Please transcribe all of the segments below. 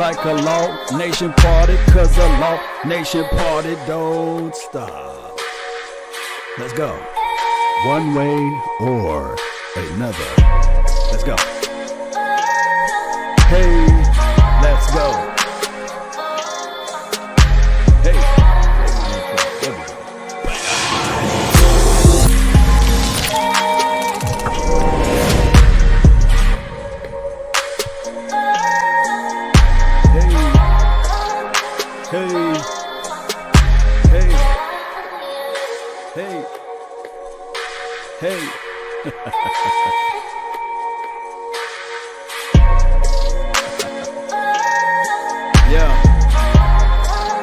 like a Law Nation party, cause a Law Nation party don't stop. Let's go. One way or another. Let's go. Hey, let's go. Hey, there we go. Hey. Yeah.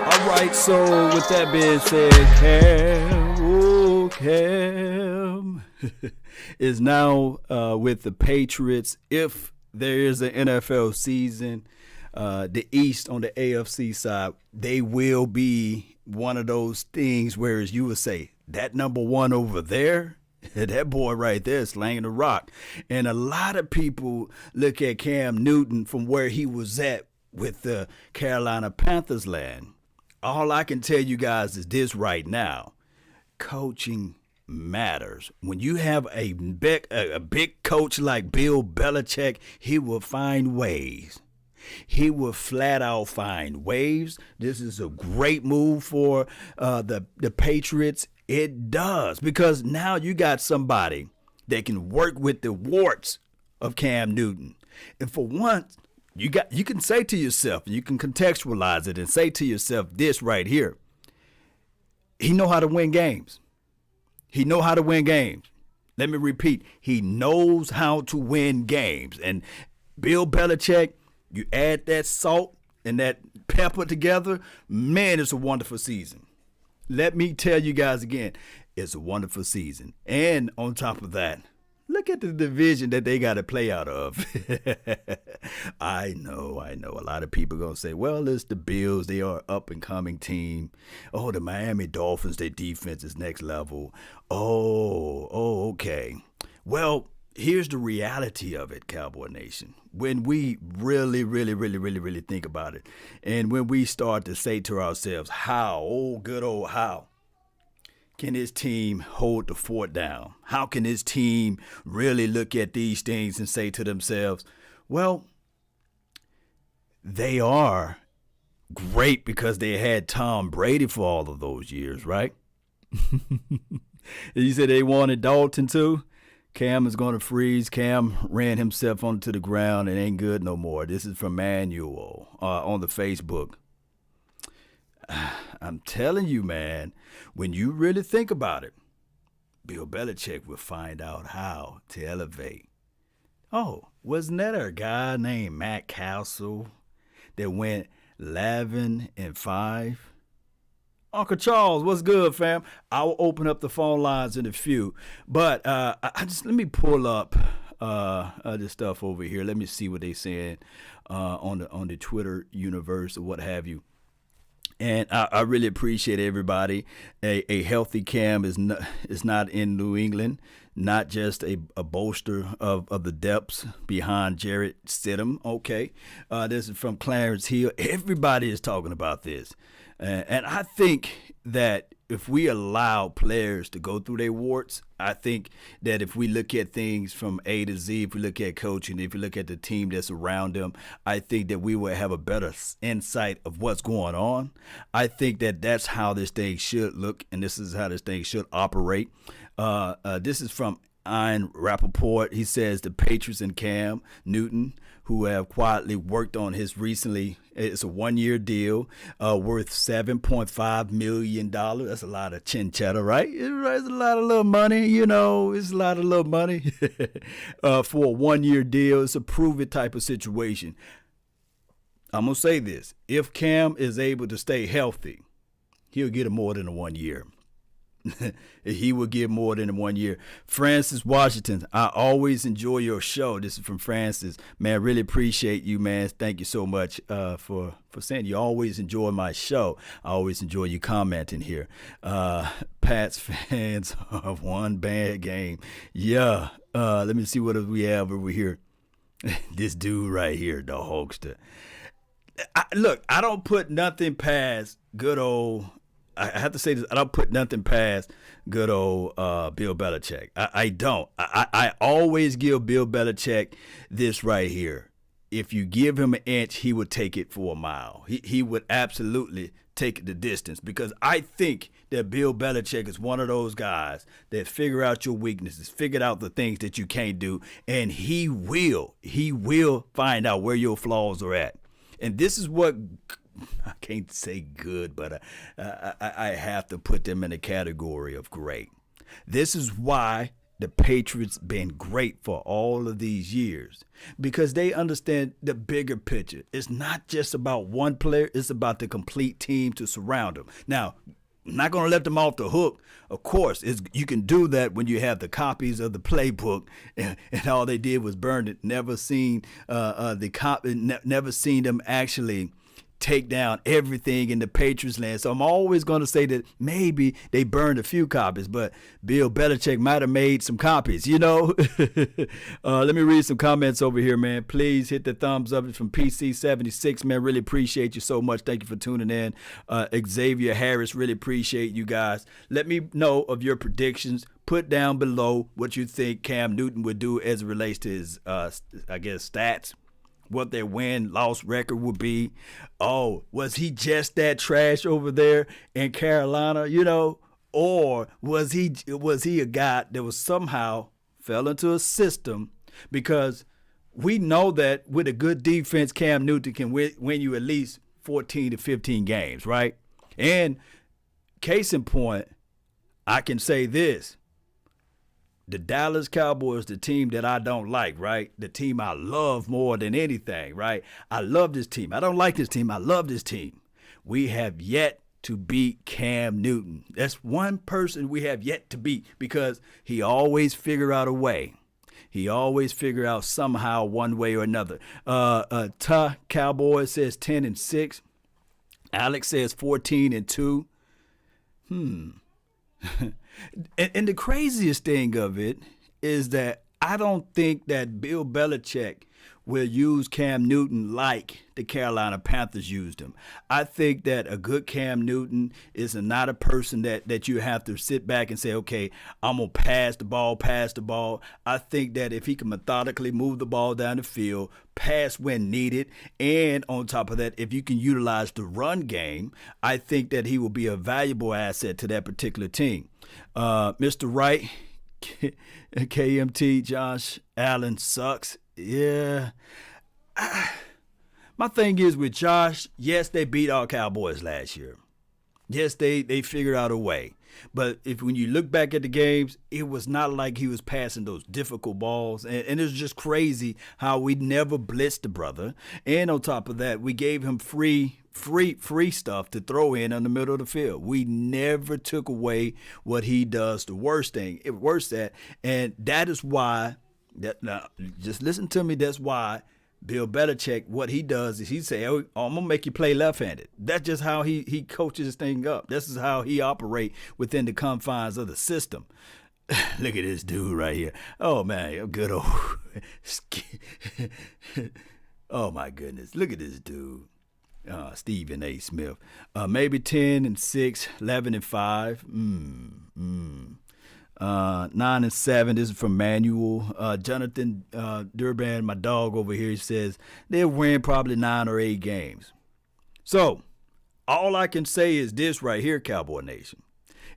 All right. So with that being said, Cam is now with the Patriots. If there is an NFL season, the East on the AFC side, they will be one of those things. Whereas you would say that number one over there. That boy right there is slanging the rock. And a lot of people look at Cam Newton from where he was at with the Carolina Panthers land. All I can tell you guys is this right now. Coaching matters. When you have a big coach like Bill Belichick, he will find ways. He will flat out find ways. This is a great move for the Patriots. It does, because now you got somebody that can work with the warts of Cam Newton. And for once, you can say to yourself, you can contextualize it and say to yourself this right here. He know how to win games. He know how to win games. Let me repeat. He knows how to win games. And Bill Belichick, you add that salt and that pepper together, man, it's a wonderful season. Let me tell you guys again, it's a wonderful season. And on top of that, look at the division that they got to play out of. I know. A lot of people going to say, well, it's the Bills. They are an up-and-coming team. Oh, the Miami Dolphins, their defense is next level. Oh, okay. Well, here's the reality of it, Cowboy Nation. When we really think about it, and when we start to say to ourselves, how can this team hold the fort down? How can this team really look at these things and say to themselves, well, they are great because they had Tom Brady for all of those years, right? You said they wanted Dalton too? Cam is going to freeze. Cam ran himself onto the ground and ain't good no more. This is from Manuel on the Facebook. I'm telling you, man, when you really think about it, Bill Belichick will find out how to elevate. Oh, wasn't that a guy named Matt Cassel that went 11-5? Uncle Charles, what's good, fam? I will open up the phone lines in a few, but let me pull up this stuff over here. Let me see what they saying on the Twitter universe or what have you. And I really appreciate everybody. A healthy Cam is not in New England, not just a bolster of the depths behind Jarrett Stidham. Okay, this is from Clarence Hill. Everybody is talking about this. And I think that if we allow players to go through their warts, I think that if we look at things from A to Z, if we look at coaching, if we look at the team that's around them, I think that we will have a better insight of what's going on. I think that that's how this thing should look, and this is how this thing should operate. This is from Ian Rappaport. He says the Patriots and Cam Newton, who have quietly worked on his recently, it's a one-year deal worth $7.5 million. That's a lot of chin cheddar, right? It's a lot of little money, it's a lot of little money for a one-year deal. It's a prove-it type of situation. I'm going to say this. If Cam is able to stay healthy, he'll get more than a 1 year. He will give more than 1 year. Francis Washington, I always enjoy your show. This is from Francis. Man, really appreciate you, man. Thank you so much for saying you always enjoy my show. I always enjoy you commenting here. Pats fans of one bad game. Yeah. Let me see what we have over here. This dude right here, the Hulkster. Look, I don't put nothing past good old. I have to say this. I don't put nothing past good old Bill Belichick. I don't. I always give Bill Belichick this right here. If you give him an inch, he would take it for a mile. He would absolutely take it the distance, because I think that Bill Belichick is one of those guys that figure out your weaknesses, figure out the things that you can't do, and he will find out where your flaws are at. And this is what, I can't say good, but I have to put them in the category of great. This is why the Patriots been great for all of these years, because they understand the bigger picture. It's not just about one player. It's about the complete team to surround them. Now, I'm not going to let them off the hook. Of course, you can do that when you have the copies of the playbook, and all they did was burn it. Never seen never seen them actually take down everything in the Patriots land. So I'm always going to say that maybe they burned a few copies, but Bill Belichick might have made some copies, you know. Let me read some comments over here, man. Please hit the thumbs up. It's from PC76, man. Really appreciate you so much. Thank you for tuning in. Xavier Harris, really appreciate you guys. Let me know of your predictions. Put down below what you think Cam Newton would do as it relates to his, stats. What their win-loss record would be. Oh, was he just that trash over there in Carolina, you know? Or was he a guy that was somehow fell into a system? Because we know that with a good defense, Cam Newton can win you at least 14 to 15 games, right? And case in point, I can say this. The Dallas Cowboys, the team that I don't like, right? The team I love more than anything, right? I love this team. I don't like this team. I love this team. We have yet to beat Cam Newton. That's one person we have yet to beat, because he always figure out a way. He always figure out somehow one way or another. Cowboys says 10-6. Alex says 14-2. And the craziest thing of it is that I don't think that Bill Belichick will use Cam Newton like the Carolina Panthers used him. I think that a good Cam Newton is not a person that you have to sit back and say, okay, I'm going to pass the ball. I think that if he can methodically move the ball down the field, pass when needed, and on top of that, if you can utilize the run game, I think that he will be a valuable asset to that particular team. Mr. Wright, KMT, Josh Allen sucks. Yeah. My thing is with Josh, yes, they beat our Cowboys last year. Yes, they figured out a way. But when you look back at the games, it was not like he was passing those difficult balls. And it's just crazy how we never blitzed the brother. And on top of that, we gave him free stuff to throw in the middle of the field. We never took away what he does the worst at. And that is why, now, just listen to me, that's why Bill Belichick, what he does is he say, oh, I'm going to make you play left-handed. That's just how he coaches this thing up. This is how he operate within the confines of the system. Look at this dude right here. Oh, man, good old. Oh, my goodness. Look at this dude. Stephen A. Smith. Maybe 10-6, 11-5. 9-7. This is from Manuel. Jonathan Durban, my dog over here, says they'll win probably 9 or 8 games. So all I can say is this right here, Cowboy Nation.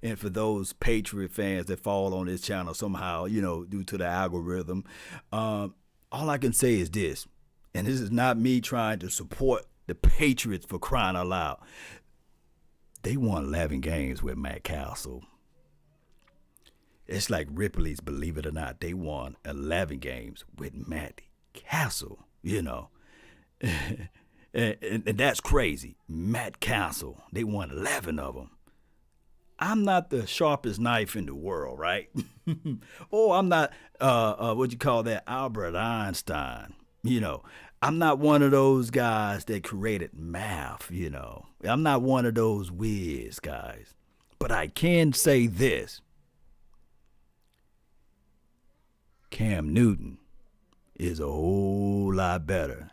And for those Patriot fans that fall on this channel somehow, due to the algorithm, all I can say is this, and this is not me trying to support the Patriots for crying out loud. They won 11 games with Matt Cassel. It's like Ripley's Believe It or Not. They won 11 games with Matt Cassel, and that's crazy. Matt Cassel, they won 11 of them. I'm not the sharpest knife in the world, right? Or I'm not, Albert Einstein, I'm not one of those guys that created math, I'm not one of those whiz guys. But I can say this. Cam Newton is a whole lot better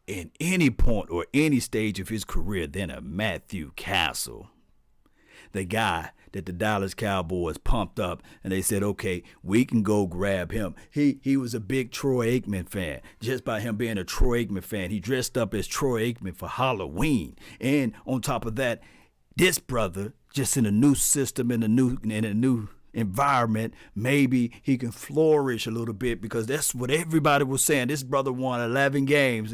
in any point or any stage of his career than a Matthew Cassel. The guy that the Dallas Cowboys pumped up and they said, okay, we can go grab him. He was a big Troy Aikman fan. Just by him being a Troy Aikman fan, he dressed up as Troy Aikman for Halloween. And on top of that, this brother, just in a new system, in a new environment, maybe he can flourish a little bit, because that's what everybody was saying. This brother won 11 games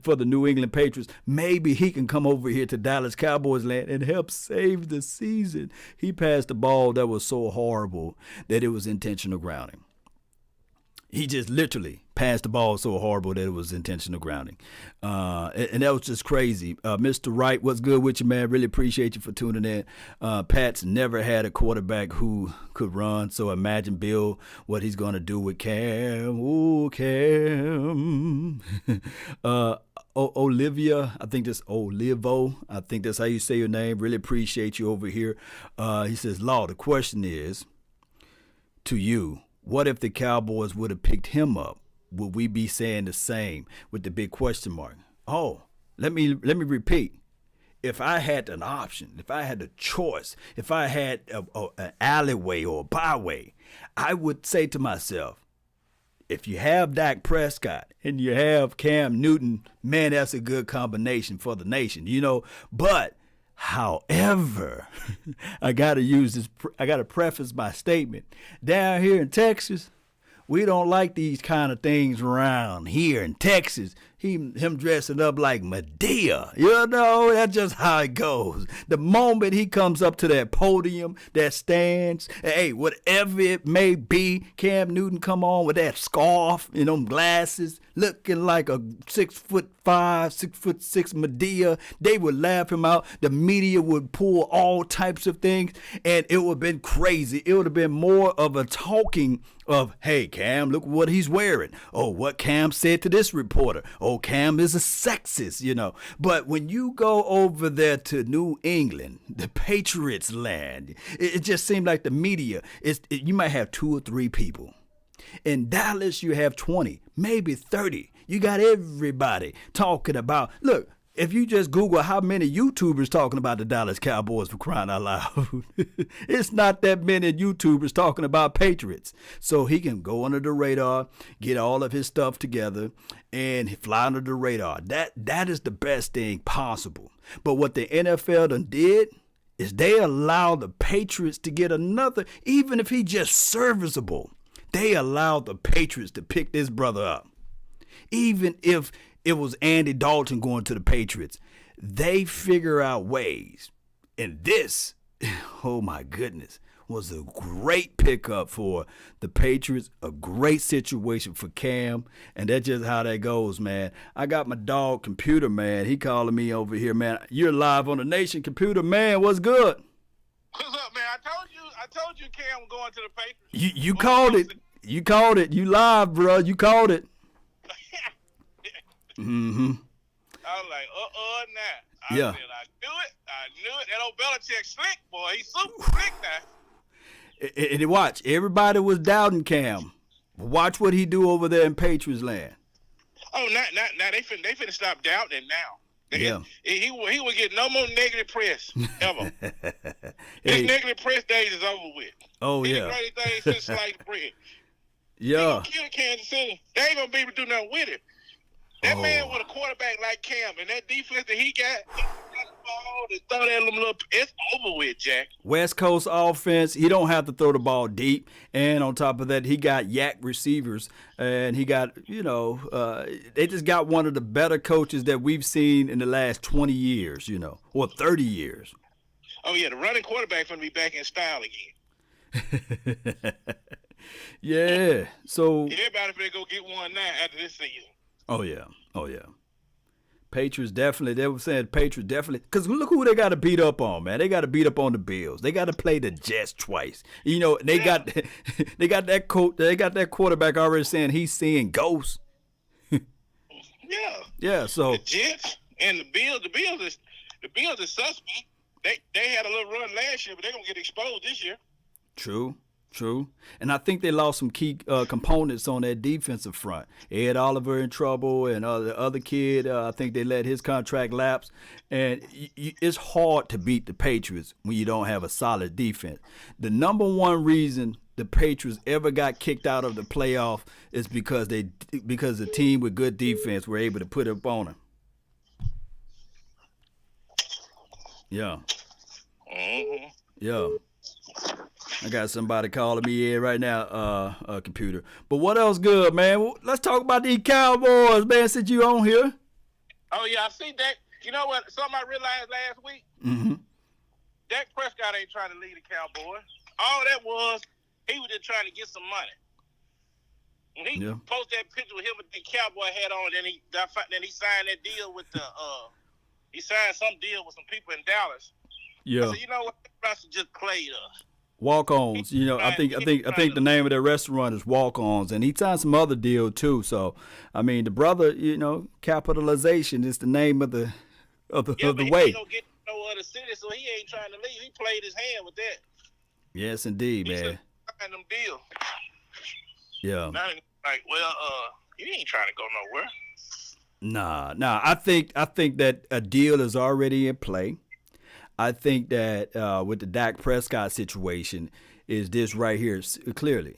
for the New England Patriots. Maybe he can come over here to Dallas Cowboys land and help save the season. He passed the ball that was so horrible that it was intentional grounding. He just literally passed the ball so horrible that it was intentional grounding. And that was just crazy. Mr. Wright, what's good with you, man? Really appreciate you for tuning in. Pat's never had a quarterback who could run, so imagine, Bill, what he's going to do with Cam. Ooh, Cam. Olivia, I think that's Olivo. I think that's how you say your name. Really appreciate you over here. He says, Law, the question is to you, what if the Cowboys would have picked him up? Would we be saying the same with the big question mark? Oh, let me repeat. If I had an option, if I had a choice, if I had an alleyway or a byway, I would say to myself, if you have Dak Prescott and you have Cam Newton, man, that's a good combination for the nation, But however, I got to preface my statement. Down here in Texas, we don't like these kind of things around here in Texas. Him dressing up like Medea. That's just how it goes. The moment he comes up to that podium, that stands, hey, whatever it may be, Cam Newton come on with that scarf and them glasses, looking like a 6'5", 6'6" Medea. They would laugh him out. The media would pull all types of things, and it would have been crazy. It would have been more of a talking of, hey, Cam, look what he's wearing. Oh, what Cam said to this reporter. Oh, Cam is a sexist, But when you go over there to New England, the Patriots land, it just seemed like the media, you might have 2 or 3 people. In Dallas, you have 20, maybe 30. You got everybody talking about, look, if you just Google how many YouTubers talking about the Dallas Cowboys, for crying out loud, it's not that many YouTubers talking about Patriots. So he can go under the radar, get all of his stuff together, and fly under the radar. That is the best thing possible. But what the NFL done did is they allowed the Patriots to get another, even if he just serviceable, they allowed the Patriots to pick this brother up. Even if it was Andy Dalton going to the Patriots, they figure out ways. And this, oh my goodness, was a great pickup for the Patriots, a great situation for Cam, and that's just how that goes, man. I got my dog, Computer Man. He calling me over here, man. You're live on the Nation, Computer Man. What's good? What's up, man? I told you Cam was going to the Patriots. You called it. You called it. You live, bro. You called it. Mm-hmm. I was like, nah. I Yeah. said, I knew it. That old Belichick slick, boy. He's super slick now. And watch, everybody was doubting Cam. Watch what he do over there in Patriots land. Oh, now they finna stop doubting now. Yeah. He will get no more negative press ever. Hey. His negative press days is over with. Oh, He yeah. the greatest thing since sliced bread. Yeah. He gonna kill Kansas City. They ain't gonna be able to do nothing with it. That man with a quarterback like Cam and that defense that he got the ball to throw that little, it's over with, Jack. West Coast offense, he don't have to throw the ball deep. And on top of that, he got yak receivers. And he got, they just got one of the better coaches that we've seen in the last 20 years, or 30 years. Oh, yeah, the running quarterback's going to be back in style again. Yeah. So everybody better go get one now after this season. Oh, yeah. Patriots definitely, they were saying Patriots definitely, because look who they got to beat up on, man. They got to beat up on the Bills. They got to play the Jets twice. They got that coach, they got that quarterback already saying he's seeing ghosts. Yeah. Yeah, so. The Jets and the Bills are suspect. They had a little run last year, but they're going to get exposed this year. True. True. And I think they lost some key components on that defensive front. Ed Oliver in trouble, and the other kid, I think they let his contract lapse. And it's hard to beat the Patriots when you don't have a solid defense. The number one reason the Patriots ever got kicked out of the playoff is because the team with good defense were able to put up on them. Yeah. Mm-hmm. Yeah. I got somebody calling me in right now, computer. But what else good, man? Let's talk about these Cowboys, man, since you on here. Oh, yeah, I see that. You know what? Something I realized last week? Mm-hmm. Dak Prescott ain't trying to lead the Cowboys. All that was, he was just trying to get some money. When he posted that picture with him with the Cowboy hat on, then he signed that deal with he signed some deal with some people in Dallas. Yeah. I said, you know what? Russell just played us. Walk-ons. You know, I think the name of that restaurant is Walk-ons, and he signed some other deal too. So, I mean, the brother, you know, capitalization is the name of the way. He ain't gonna get no other city, so he ain't trying to leave. He played his hand with that. Yes, indeed, he man. Signed them deal. Yeah. Now, like, well, you ain't trying to go nowhere. Nah. I think that a deal is already in play. I think that with the Dak Prescott situation is this right here clearly.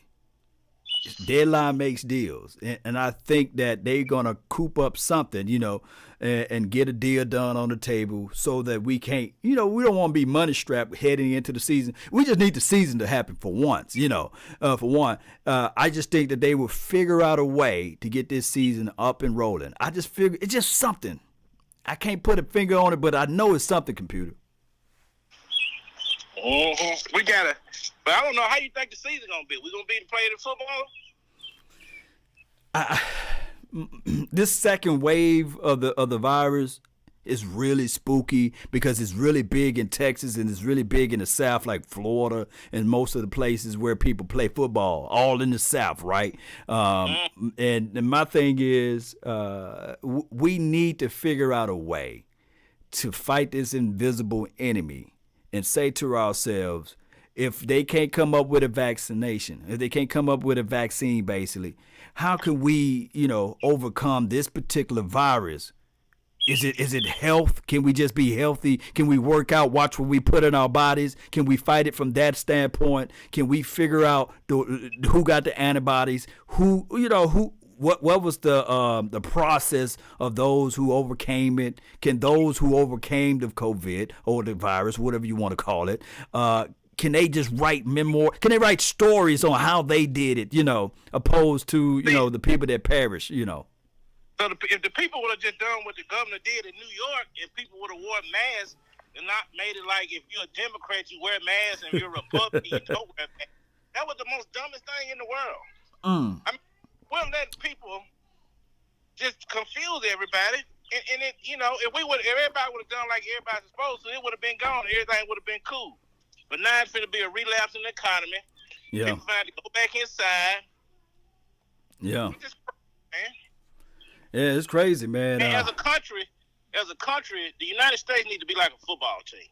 Deadline makes deals. And I think that they're going to coop up something, you know, and get a deal done on the table so that we can't, you know, we don't want to be money strapped heading into the season. We just need the season to happen for once, you know, for one. I just think that they will figure out a way to get this season up and rolling. I just figure it's just something. I can't put a finger on it, but I know it's something, computer. Mm-hmm. We gotta, but I don't know how you think the season gonna be. We gonna be playing football? This second wave of the virus is really spooky because it's really big in Texas and it's really big in the South, like Florida and most of the places where people play football, all in the South, right? And my thing is, we need to figure out a way to fight this invisible enemy. And say to ourselves, if they can't come up with a vaccination, if they can't come up with a vaccine, basically, how can we, you know, overcome this particular virus? Is it health? Can we just be healthy? Can we work out, watch what we put in our bodies? Can we fight it from that standpoint? Can we figure out who got the antibodies? What was the process of those who overcame it? Can those who overcame the COVID or the virus, whatever you want to call it, can they just write Can they write stories on how they did it, you know, opposed to, you know, the people that perish, you know? So if the people would have just done what the governor did in New York, if people would have worn masks and not made it like if you're a Democrat, you wear masks, and if you're a Republican, you don't wear masks. That was the most dumbest thing in the world. I mean, we're letting people just confuse everybody, and it, you know, if everybody would have done like everybody's supposed to, it would have been gone. Everything would have been cool. But now it's going to be a relapse in the economy. Yeah. People have to go back inside. Yeah. It's just crazy, man. Yeah, it's crazy, man. And as a country, the United States needs to be like a football team.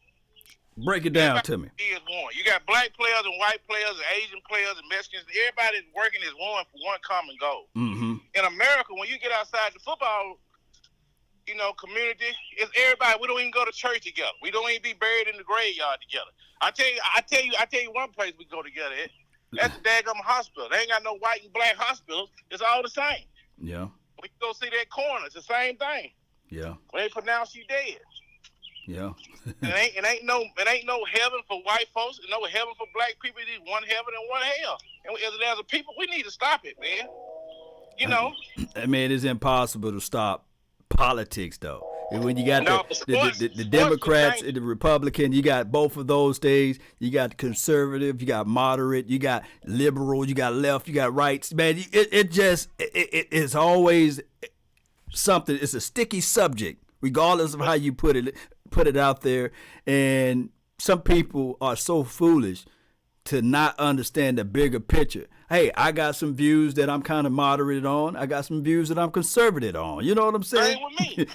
Break it down to me. You got black players and white players and Asian players and Mexicans. Everybody's working as one for one common goal. Mm-hmm. In America, when you get outside the football, you know, community, it's everybody. We don't even go to church together. We don't even be buried in the graveyard together. I tell you one place we go together at. That's the daggum hospital. They ain't got no white and black hospitals. It's all the same. Yeah. When you go see that coroner, it's the same thing. Yeah. When they pronounce you dead. Yeah. it ain't no heaven for white folks, no heaven for black people. It is one heaven and one hell. And as a people, we need to stop it, man. You know. I mean, it's impossible to stop politics, though. And when you got the Democrats and the Republican, you got both of those things. You got conservative, you got moderate, you got liberal, you got left, you got rights. Man, it's always something. It's a sticky subject, regardless of how you put it out there. And some people are so foolish to not understand the bigger picture. Hey, I got some views that I'm kind of moderate on. I got some views that I'm conservative on. You know what I'm saying?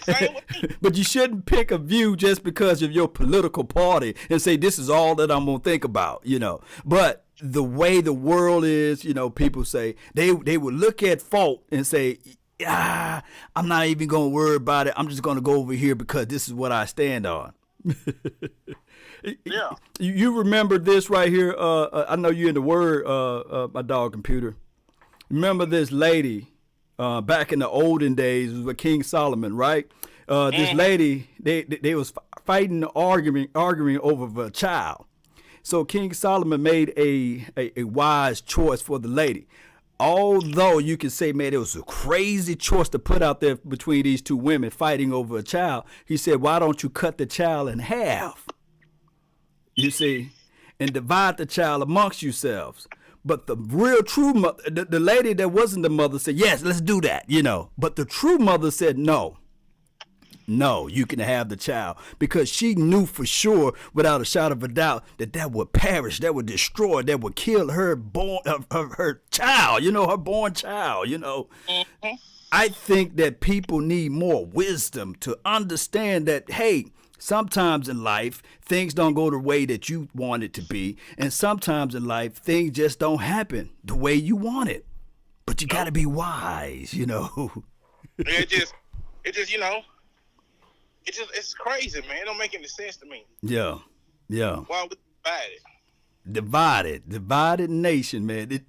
Same with me. But you shouldn't pick a view just because of your political party and say this is all that I'm going to think about, you know. But the way the world is, people say they would look at fault and say, I'm not even going to worry about it. I'm just going to go over here because this is what I stand on. Yeah. You remember this right here? I know you're in the word, my dog computer. Remember this lady back in the olden days with King Solomon, right? This lady, they was fighting, arguing over a child. So King Solomon made a wise choice for the lady. Although you can say, man, it was a crazy choice to put out there between these two women fighting over a child. He said, why don't you cut the child in half? You see, and divide the child amongst yourselves. But the real true mother, the lady that wasn't the mother said, yes, let's do that, But the true mother said, no, you can have the child, because she knew for sure, without a shadow of a doubt, that would perish, that would destroy, that would kill her her child, her born child, Mm-hmm. I think that people need more wisdom to understand that, hey, sometimes in life, things don't go the way that you want it to be. And sometimes in life, things just don't happen the way you want it. But you got to be wise, It's crazy, man. It don't make any sense to me. Yeah. Why we divided? Divided nation, man.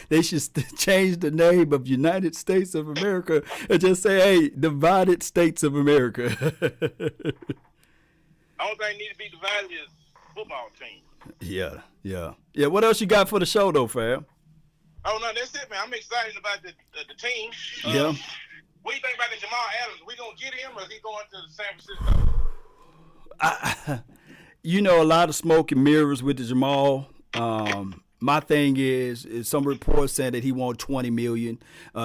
They should change the name of United States of America and just say, hey, Divided States of America. Only thing need to be divided is football team. Yeah. What else you got for the show, though, fam? Oh, no, that's it, man. I'm excited about the team. Yeah. What do you think about the Jamal Adams? We gonna get him, or is he going to San Francisco? A lot of smoke and mirrors with the Jamal. My thing is some reports saying that he wanted $20 million.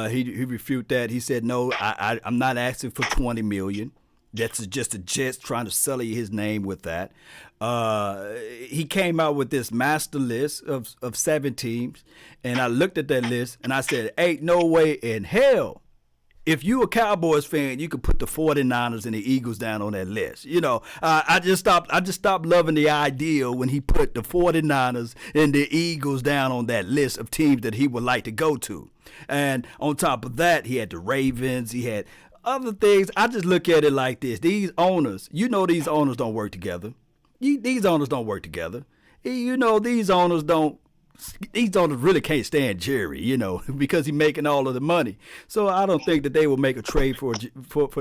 He refuted that. He said, no, I'm not asking for $20 million. That's just the Jets trying to sully his name with that. He came out with this master list of 7 teams, and I looked at that list and I said, ain't no way in hell. If you a Cowboys fan, you could put the 49ers and the Eagles down on that list. I just stopped loving the idea when he put the 49ers and the Eagles down on that list of teams that he would like to go to. And on top of that, he had the Ravens, he had other things. I just look at it like this. These owners, these owners don't work together. These owners don't work together. These owners really can't stand Jerry, because he's making all of the money. So I don't think that they will make a trade for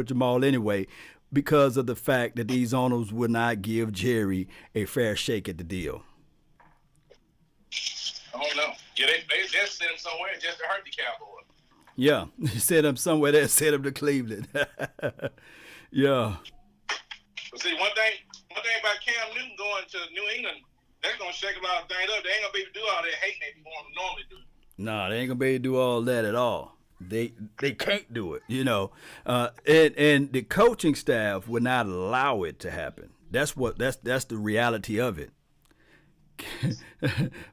Jamal anyway, because of the fact that these owners would not give Jerry a fair shake at the deal. I don't know. Yeah, they just sent him somewhere just to hurt the Cowboys. Yeah, sent him somewhere there, sent him to Cleveland. Yeah. But see, one thing about Cam Newton going to New England, that's going to shake a lot of things up. They ain't going to be able to do all that hating that people want to normally do. Nah, they ain't going to be able to do all that at all. They can't do it, and the coaching staff would not allow it to happen. That's the reality of it.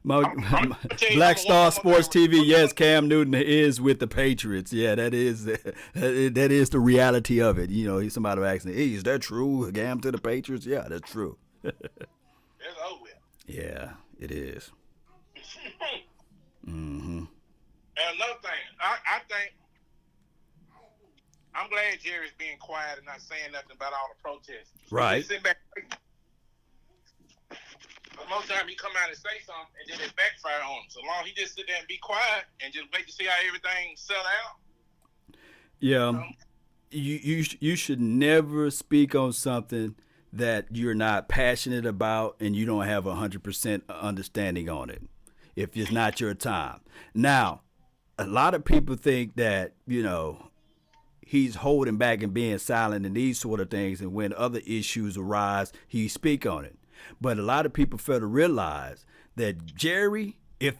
Black Star Sports TV. Yes, Cam Newton is with the Patriots. Yeah, that is the reality of it. Somebody asking, hey, is that true? Cam to the Patriots? Yeah, that's true. That's over with. Yeah, it is. Mm-hmm. And another thing, I think I'm glad Jerry's being quiet and not saying nothing about all the protests. Right. Sit back. But most of the time he come out and say something and then it backfire on him. So long he just sit there and be quiet and just wait to see how everything sell out. Yeah. You should never speak on something that you're not passionate about and you don't have 100% understanding on it if it's not your time. Now, a lot of people think that, he's holding back and being silent and these sort of things, and when other issues arise, he speak on it. But a lot of people fail to realize that Jerry, if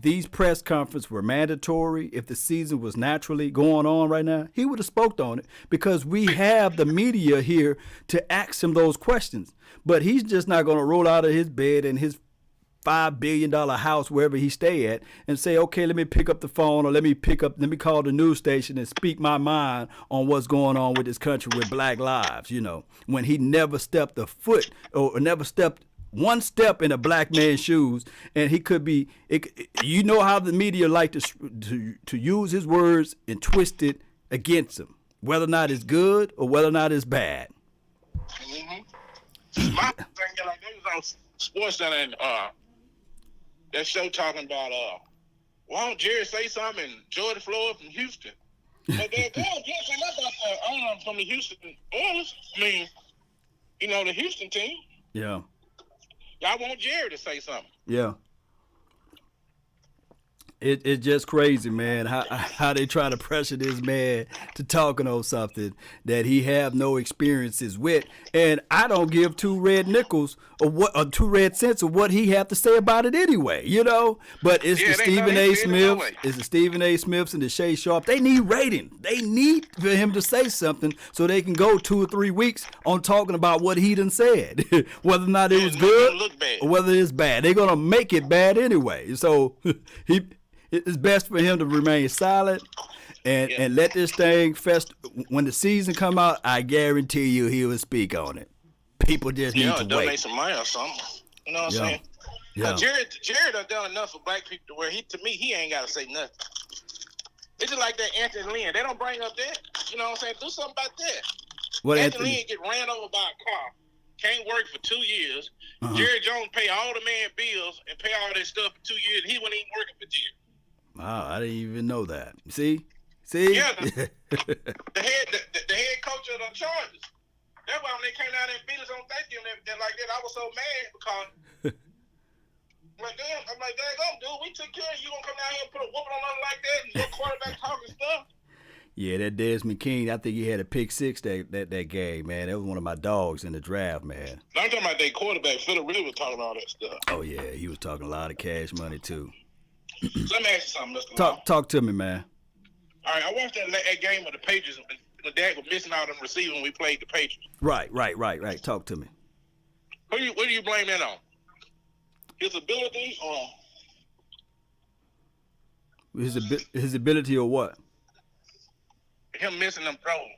these press conferences were mandatory, if the season was naturally going on right now, he would have spoke on it, because we have the media here to ask him those questions. But he's just not going to roll out of his bed in his $5 billion house, wherever he stay at, and say, okay, let me pick up the phone, or let me call the news station and speak my mind on what's going on with this country with black lives, when he never stepped a foot or never stepped one step in a black man's shoes, and he could be. You know how the media like to use his words and twist it against him, whether or not it's good or whether or not it's bad. Mm-hmm. My thing, like they was on Sports Center and that show talking about why don't Jerry say something? And Jordan Floyd from Houston. But they can't say nothing about the owner from the Houston Oilers. I mean, you know, the Houston team. Yeah. Y'all want Jerry to say something. Yeah. It's just crazy, man, how they try to pressure this man to talking on something that he have no experiences with. And I don't give two red nickels or 2 red cents of what he have to say about it anyway, you know? But it's the Stephen A. Smiths, it's the Stephen A. Smiths and the Shay Sharp. They need rating. They need for him to say something so they can go 2 or 3 weeks on talking about what he done said, whether or not it was good or whether it's bad. They're going to make it bad anyway. So it's best for him to remain silent and let this thing fest. When the season come out, I guarantee you he will speak on it. People just need to donate wait. some money or something. You know what I'm saying? Yeah. Jared done enough for black people to where to me he ain't got to say nothing. It's just like that Anthony Lynn. They don't bring up that. You know what I'm saying? Do something about that. What Anthony Lynn get ran over by a car. Can't work for 2 years. Jerry Jones pay all the man bills and pay all that stuff for 2 years. And he wasn't even working for Jerry. Wow, I didn't even know that. See? Yeah, the head coach of the Chargers. That's why when they came down there and beat us on Thanksgiving and like that, I was so mad because I'm like, dude, we took care of you. Gonna come down here and put a whooping on us like that and your quarterback talking stuff. Yeah, that Desmond King, I think he had a pick 6 that game, man. That was one of my dogs in the draft, man. I'm talking about that quarterback. Phillip really was talking all that stuff. Oh, yeah, he was talking a lot of cash money, too. So let me ask you something, Mr. Law. Talk to me, man. All right, I watched that game with the Patriots when Dak was missing out on receiving when we played the Patriots. Right. Talk to me. What do you blame that on? His ability or his ability or what? Him missing them throws.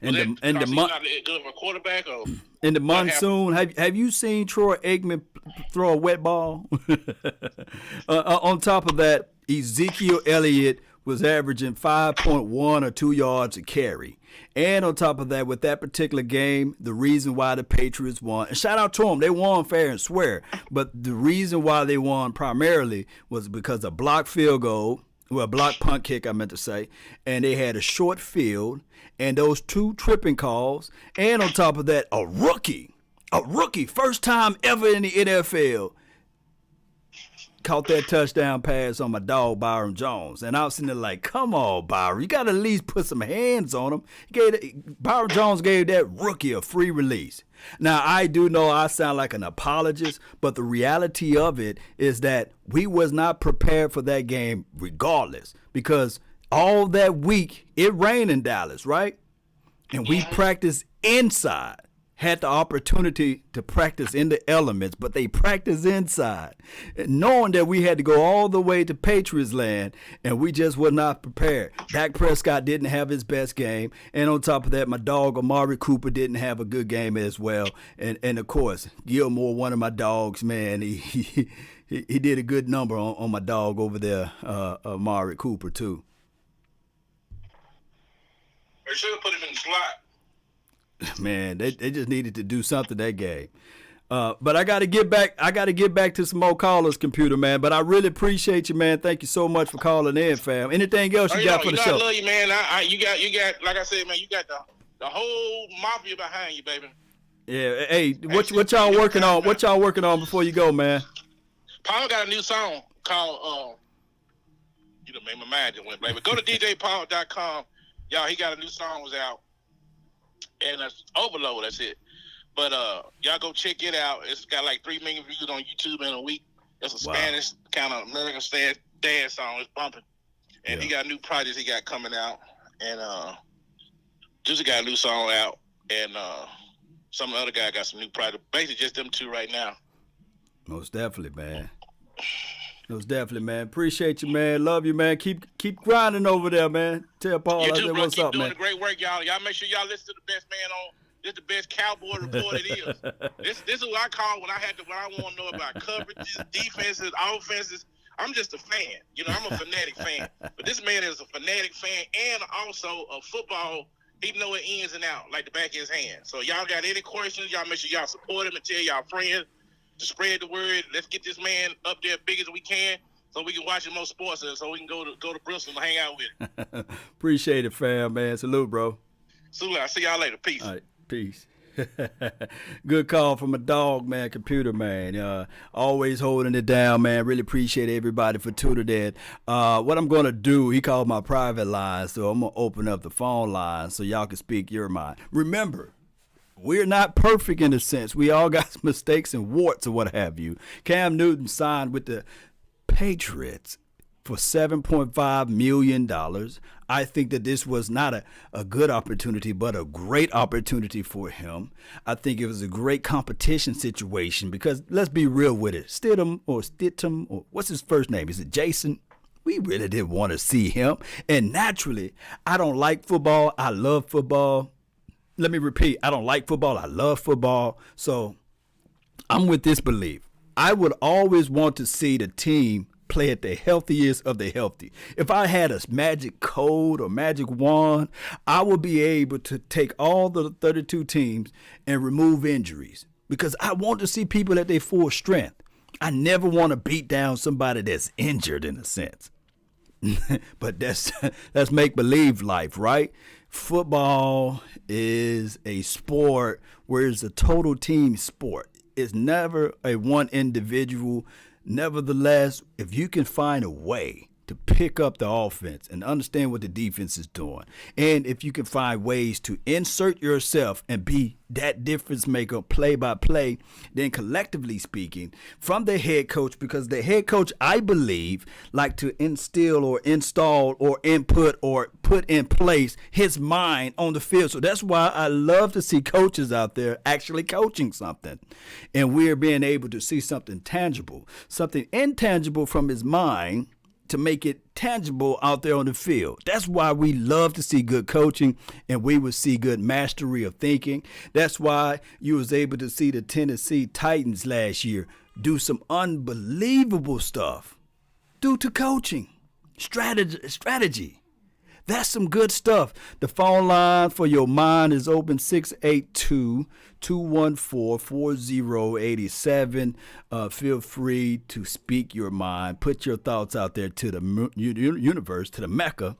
And the not good of a quarterback or in the monsoon, have you seen Troy Aikman throw a wet ball? On top of that, Ezekiel Elliott was averaging 5.1 or 2 yards a carry. And on top of that, with that particular game, the reason why the Patriots won, and shout out to them, they won fair and square. But the reason why they won primarily was because of blocked field goal, well, block punt kick, I meant to say, and they had a short field and those 2 tripping calls, and on top of that, a rookie, first time ever in the NFL, caught that touchdown pass on my dog Byron Jones, and I was sitting there like, come on, Byron, you got to at least put some hands on him. Byron Jones gave that rookie a free release. Now, I do know I sound like an apologist, but the reality of it is that we was not prepared for that game regardless, because all that week it rained in Dallas, right? And we practiced inside. Had the opportunity to practice in the elements, but they practiced inside, knowing that we had to go all the way to Patriots land, and we just were not prepared. Dak Prescott didn't have his best game, and on top of that, my dog Amari Cooper didn't have a good game as well. And of course, Gilmore, one of my dogs, man, he did a good number on my dog over there, Amari Cooper too. They should have put him in the slot. Man, they just needed to do something that game. But I got to get back. I got to get back to some more callers, computer man. But I really appreciate you, man. Thank you so much for calling in, fam. Anything else you got for the show? I love you, man. You got, like I said, man. You got the whole mafia behind you, baby. Yeah. Hey, what y'all working on? What y'all working on before you go, man? Paul got a new song called. You done made my mind just went, baby. Go to djpaul.com. Y'all, he got a new song was out. And that's Overload, that's it. But y'all go check it out. It's got like 3 million views on YouTube in a week. It's a Spanish kind of American dance song. It's bumping. And he got new projects he got coming out. And Juicy got a new song out. And some other guy got some new projects. Basically just them 2 right now. Most definitely, man. Most definitely, man. Appreciate you, man. Love you, man. Keep grinding over there, man. Tell Paul I said what's up, man. Keep doing the great work, y'all. Y'all make sure y'all listen to the best man This the best cowboy report it is. This is what I call when I want to know about coverages, defenses, offenses. I'm just a fan. You know, I'm a fanatic fan. But this man is a fanatic fan and also a football. He know it ins and out like the back of his hand. So y'all got any questions, y'all make sure y'all support him and tell y'all friends to spread the word. Let's get this man up there big as we can so we can watch him more sports and so we can go to Bristol and hang out with him. Appreciate it, fam, man. Salute, bro. Salute. I'll see y'all later. Peace. All right, peace. Good call from a dog, man, computer man. Always holding it down, man. Really appreciate everybody for tuning in. What I'm going to do, he called my private line, so I'm going to open up the phone line so y'all can speak your mind. Remember, we're not perfect in a sense. We all got mistakes and warts or what have you. Cam Newton signed with the Patriots for $7.5 million. I think that this was not a good opportunity, but a great opportunity for him. I think it was a great competition situation because let's be real with it. Stidham, or what's his first name? Is it Jason? We really didn't want to see him. And naturally, I don't like football. I love football. Let me repeat. I don't like football. I love football. So I'm with this belief. I would always want to see the team play at the healthiest of the healthy. If I had a magic code or magic wand, I would be able to take all the 32 teams and remove injuries because I want to see people at their full strength. I never want to beat down somebody that's injured in a sense. But that's make-believe life, right? Football is a sport where it's a total team sport. It's never a one individual. Nevertheless, if you can find a way to pick up the offense and understand what the defense is doing, and if you can find ways to insert yourself and be that difference maker play by play, then collectively speaking, from the head coach, because the head coach, I believe, like to instill or install or input or put in place his mind on the field. So that's why I love to see coaches out there actually coaching something. And we're being able to see something tangible, something intangible from his mind to make it tangible out there on the field. That's why we love to see good coaching and we would see good mastery of thinking. That's why you was able to see the Tennessee Titans last year do some unbelievable stuff due to coaching, strategy. That's some good stuff. The phone line for your mind is open 682-214-4087. Feel free to speak your mind. Put your thoughts out there to the universe, to the Mecca,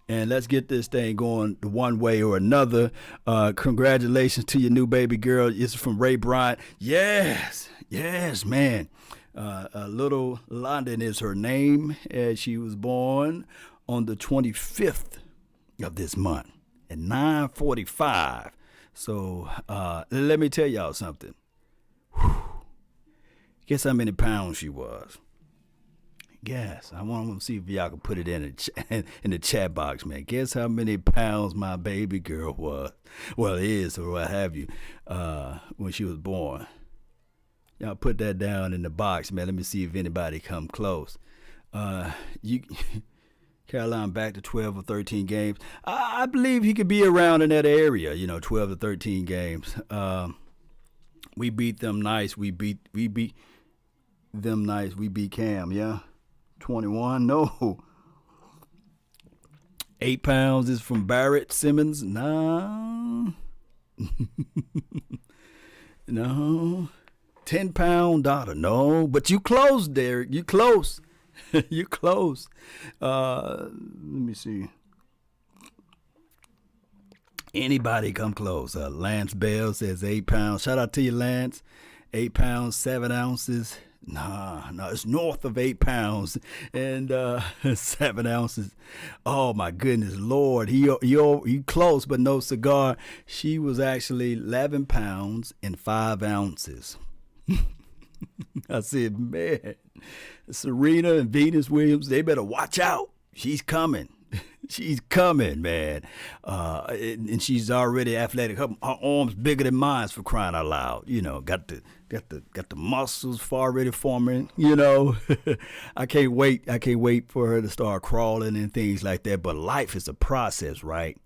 and let's get this thing going one way or another. Congratulations to your new baby girl. It's from Ray Bryant. Yes, man. Little London is her name, as she was born on the 25th of this month at 9:45. So let me tell y'all something. Whew. Guess how many pounds she was? Guess. I want to see if y'all can put it in the chat box, man. Guess how many pounds my baby girl was? Well, is or what have you when she was born. Y'all put that down in the box, man. Let me see if anybody come close. Carolina back to 12 or 13 games. I believe he could be around in that area, 12 to 13 games. We beat them nice. We beat them nice. We beat Cam, yeah? 21? No. 8 pounds is from Barrett Simmons? No. No. 10-pound daughter? No. But you close, Derek. You close. You close. Let me see. Anybody come close? Lance Bell says 8 pounds. Shout out to you, Lance. 8 pounds, 7 ounces. No, it's north of 8 pounds and 7 ounces. Oh my goodness, Lord, you close, but no cigar. She was actually 11 pounds and 5 ounces. I said, man, Serena and Venus Williams, they better watch out. She's coming. She's coming, man. And she's already athletic. Her arms bigger than mine, for crying out loud. Got the muscles far already forming. I can't wait. I can't wait for her to start crawling and things like that. But life is a process, right?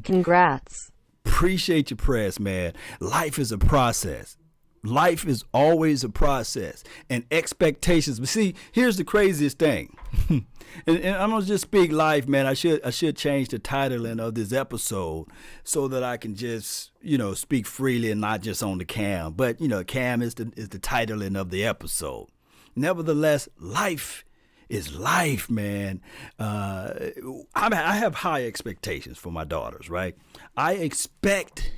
Congrats. Appreciate your prayers, man. Life is a process. Life is always a process and expectations. But see, here's the craziest thing. and I'm gonna just speak life, man. I should change the titling of this episode so that I can just, speak freely and not just on the cam. But cam is the titling of the episode. Nevertheless, life is life, man. I have high expectations for my daughters, right? I expect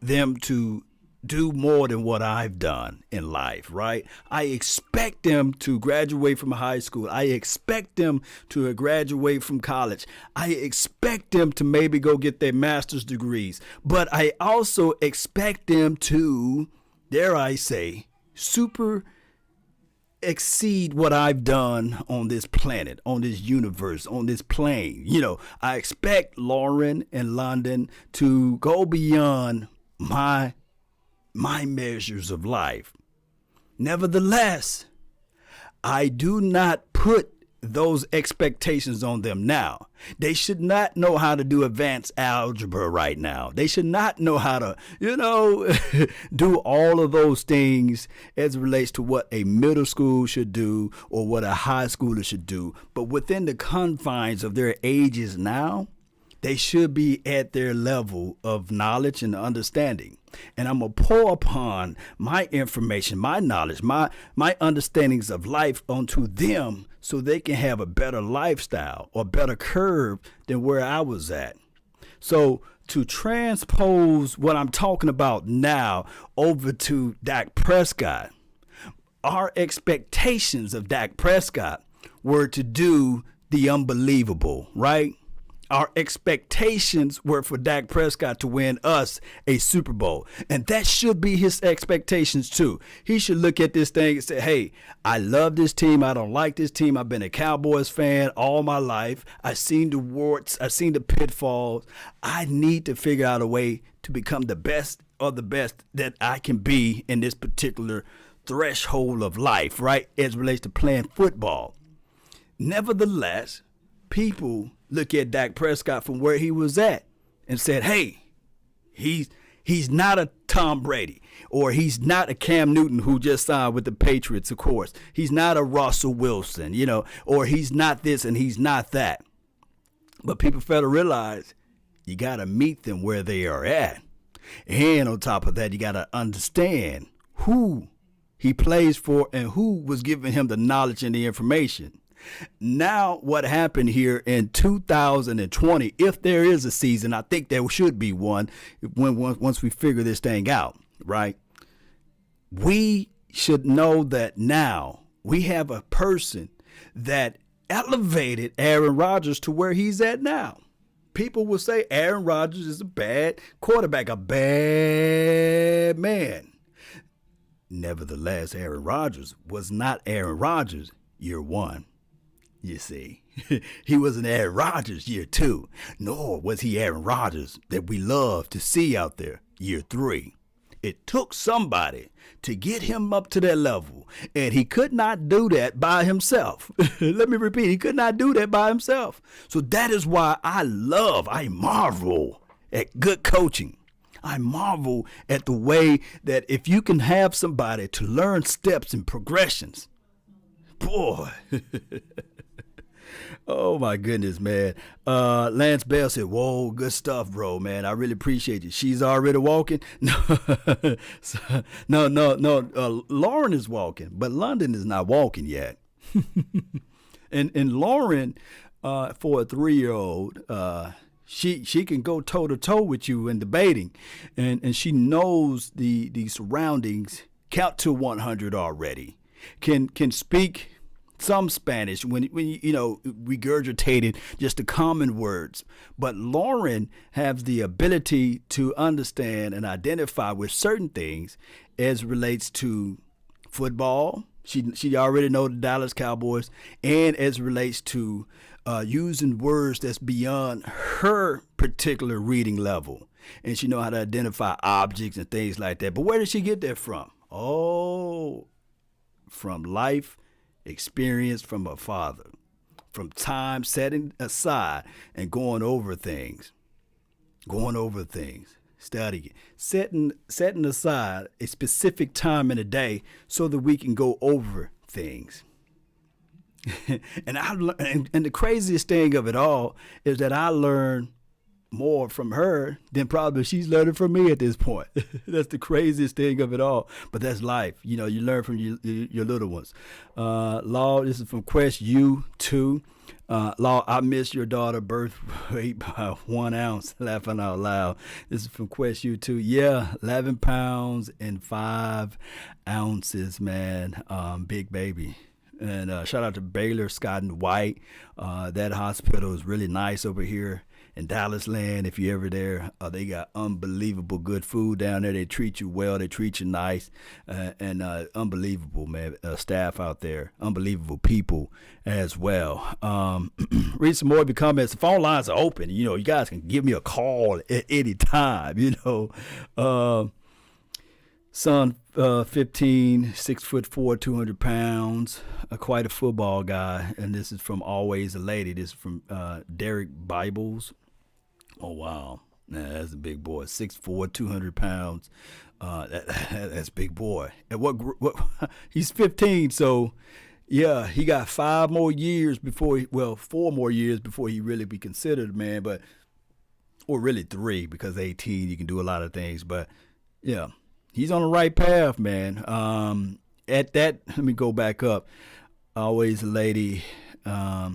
them to do more than what I've done in life, right? I expect them to graduate from high school. I expect them to graduate from college. I expect them to maybe go get their master's degrees. But I also expect them to, dare I say, super exceed what I've done on this planet, on this universe, on this plane. I expect Lauren and London to go beyond my measures of life. Nevertheless, I do not put those expectations on them now. They should not know how to do advanced algebra right now. They should not know how to, do all of those things as it relates to what a middle school should do or what a high schooler should do. But within the confines of their ages now, they should be at their level of knowledge and understanding. And I'm going to pour upon my information, my knowledge, my understandings of life onto them so they can have a better lifestyle or better curve than where I was at. So to transpose what I'm talking about now over to Dak Prescott, our expectations of Dak Prescott were to do the unbelievable, right? Our expectations were for Dak Prescott to win us a Super Bowl. And that should be his expectations too. He should look at this thing and say, hey, I love this team. I don't like this team. I've been a Cowboys fan all my life. I've seen the warts. I've seen the pitfalls. I need to figure out a way to become the best of the best that I can be in this particular threshold of life, right? As it relates to playing football. Nevertheless, people look at Dak Prescott from where he was at and said, hey, he's not a Tom Brady, or he's not a Cam Newton who just signed with the Patriots, of course. He's not a Russell Wilson, or he's not this and he's not that. But people fail to realize you got to meet them where they are at. And on top of that, you got to understand who he plays for and who was giving him the knowledge and the information. Now, what happened here in 2020, if there is a season, I think there should be one once we figure this thing out, right? We should know that now we have a person that elevated Aaron Rodgers to where he's at now. People will say Aaron Rodgers is a bad quarterback, a bad man. Nevertheless, Aaron Rodgers was not Aaron Rodgers year one. You see, he wasn't Aaron Rodgers year two, nor was he Aaron Rodgers that we love to see out there year three. It took somebody to get him up to that level, and he could not do that by himself. Let me repeat, he could not do that by himself. So that is why I marvel at good coaching. I marvel at the way that if you can have somebody to learn steps and progressions, boy. Oh my goodness, man. Lance Bell said, whoa, good stuff, bro, man. I really appreciate you. She's already walking? No. Lauren is walking, but London is not walking yet. and Lauren, for a 3-year-old, she can go toe to toe with you in debating, and she knows the surroundings, count to 100 already, can speak some Spanish when regurgitated just the common words. But Lauren has the ability to understand and identify with certain things as relates to football. She already knows the Dallas Cowboys, and as relates to using words that's beyond her particular reading level. And she know how to identify objects and things like that. But where did she get that from? Oh, from life experience from her father, from time setting aside and going over things, studying, setting aside a specific time in a day so that we can go over things. And the craziest thing of it all is that I learned more from her than probably she's learning from me at this point. That's the craziest thing of it all. But that's life. You know, you learn from your little ones. Law, this is from Quest U2. Law, I missed your daughter's birth weight by 1 ounce. Laughing out loud. This is from Quest U2. Yeah, 11 pounds and 5 ounces, man. Big baby. And shout out to Baylor, Scott and White. That hospital is really nice over here in Dallas land. If you're ever there, they got unbelievable good food down there. They treat you well. They treat you nice. And unbelievable, man, staff out there. Unbelievable people as well. Read some more of your comments. The phone lines are open. You know, you guys can give me a call at any time, you know. Son, 15, 6'4", 200 pounds, quite a football guy. And this is from Always a Lady. This is from Derek Bibles. Oh, wow. That's a big boy. 6'4", 200 pounds. That's a big boy. And what he's 15, so yeah, he got 4 more years before he really be considered a man, or really 3, because 18 you can do a lot of things, but yeah. He's on the right path, man. At that, let me go back up. Always a Lady. Let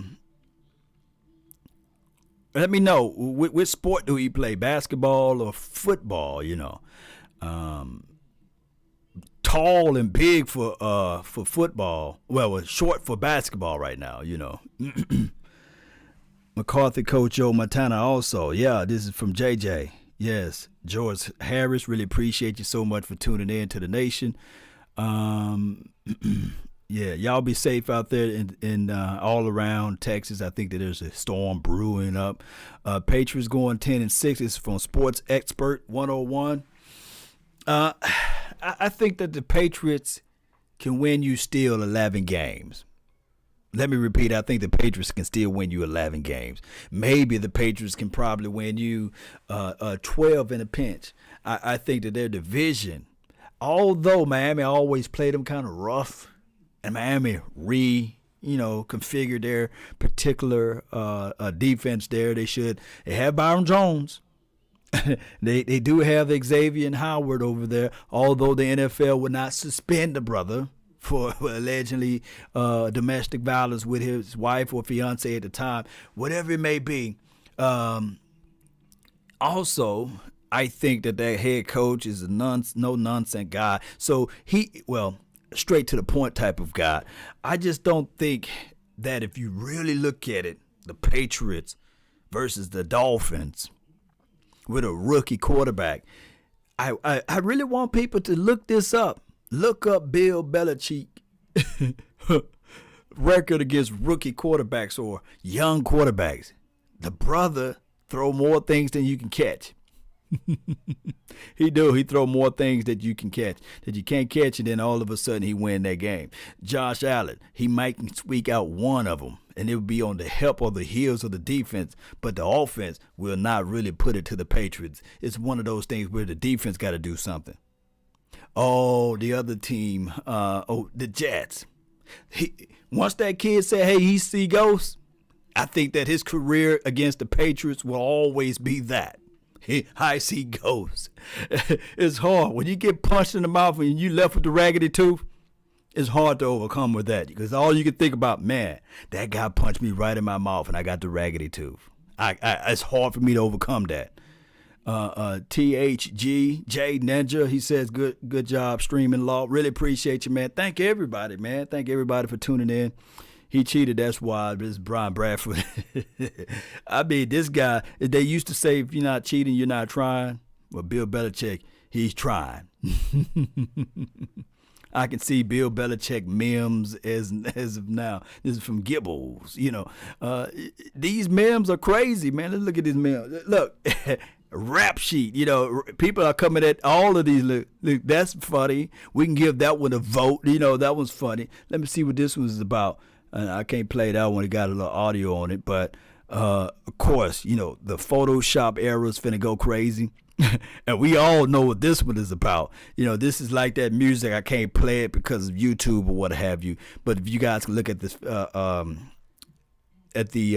me know, which sport do he play, basketball or football, you know? Tall and big for football. Well, short for basketball right now, you know. McCarthy coach Joe Montana also. Yeah, this is from JJ. Yes, George Harris, really appreciate you so much for tuning in to the nation. Yeah, y'all be safe out there in all around Texas. I think that there's a storm brewing up. Patriots going 10-6. This is from Sports Expert 101. I think that the Patriots can win you still 11 games. Let me repeat, I think the Patriots can still win you 11 games. Maybe the Patriots can probably win you 12 in a pinch. I think that their division, although Miami always played them kind of rough, and Miami configured their particular defense there. They have Byron Jones. They do have Xavier and Howard over there, although the NFL would not suspend the brother for allegedly domestic violence with his wife or fiance at the time, whatever it may be. Also, I think that head coach is a no-nonsense guy. So straight to the point type of guy. I just don't think that if you really look at it, the Patriots versus the Dolphins with a rookie quarterback, I really want people to look this up. Look up Bill Belichick record against rookie quarterbacks or young quarterbacks. The brother throw more things than you can catch. He throw more things that you can catch, that you can't catch, and then all of a sudden he win that game. Josh Allen, he might squeak out one of them, and it would be on the help of the heels of the defense, but the offense will not really put it to the Patriots. It's one of those things where the defense got to do something. Oh, the other team, the Jets. Once that kid said, hey, he see ghosts, I think that his career against the Patriots will always be that. I see ghosts. It's hard. When you get punched in the mouth and you left with the raggedy tooth, it's hard to overcome with that, because all you can think about, man, that guy punched me right in my mouth and I got the raggedy tooth. It's hard for me to overcome that. THG J Ninja, he says good job streaming, Law. Really appreciate you, man. Thank everybody, man. Thank everybody for tuning in. He cheated, that's why. This is Brian Bradford. I mean, this guy, they used to say, if you're not cheating, you're not trying. Well, Bill Belichick, he's trying. I can see Bill Belichick memes as of now. This is from Gibbles. These memes are crazy, man. Let's look at these memes. Look, rap sheet. People are coming at all of these. Look, that's funny. We can give that one a vote. That one's funny. Let me see what this one's about. I can't play that one. It got a little audio on it, but of course, the Photoshop era is finna go crazy. And we all know what this one is about. This is like that music. I can't play it because of YouTube or what have you. But if you guys can look at this, at the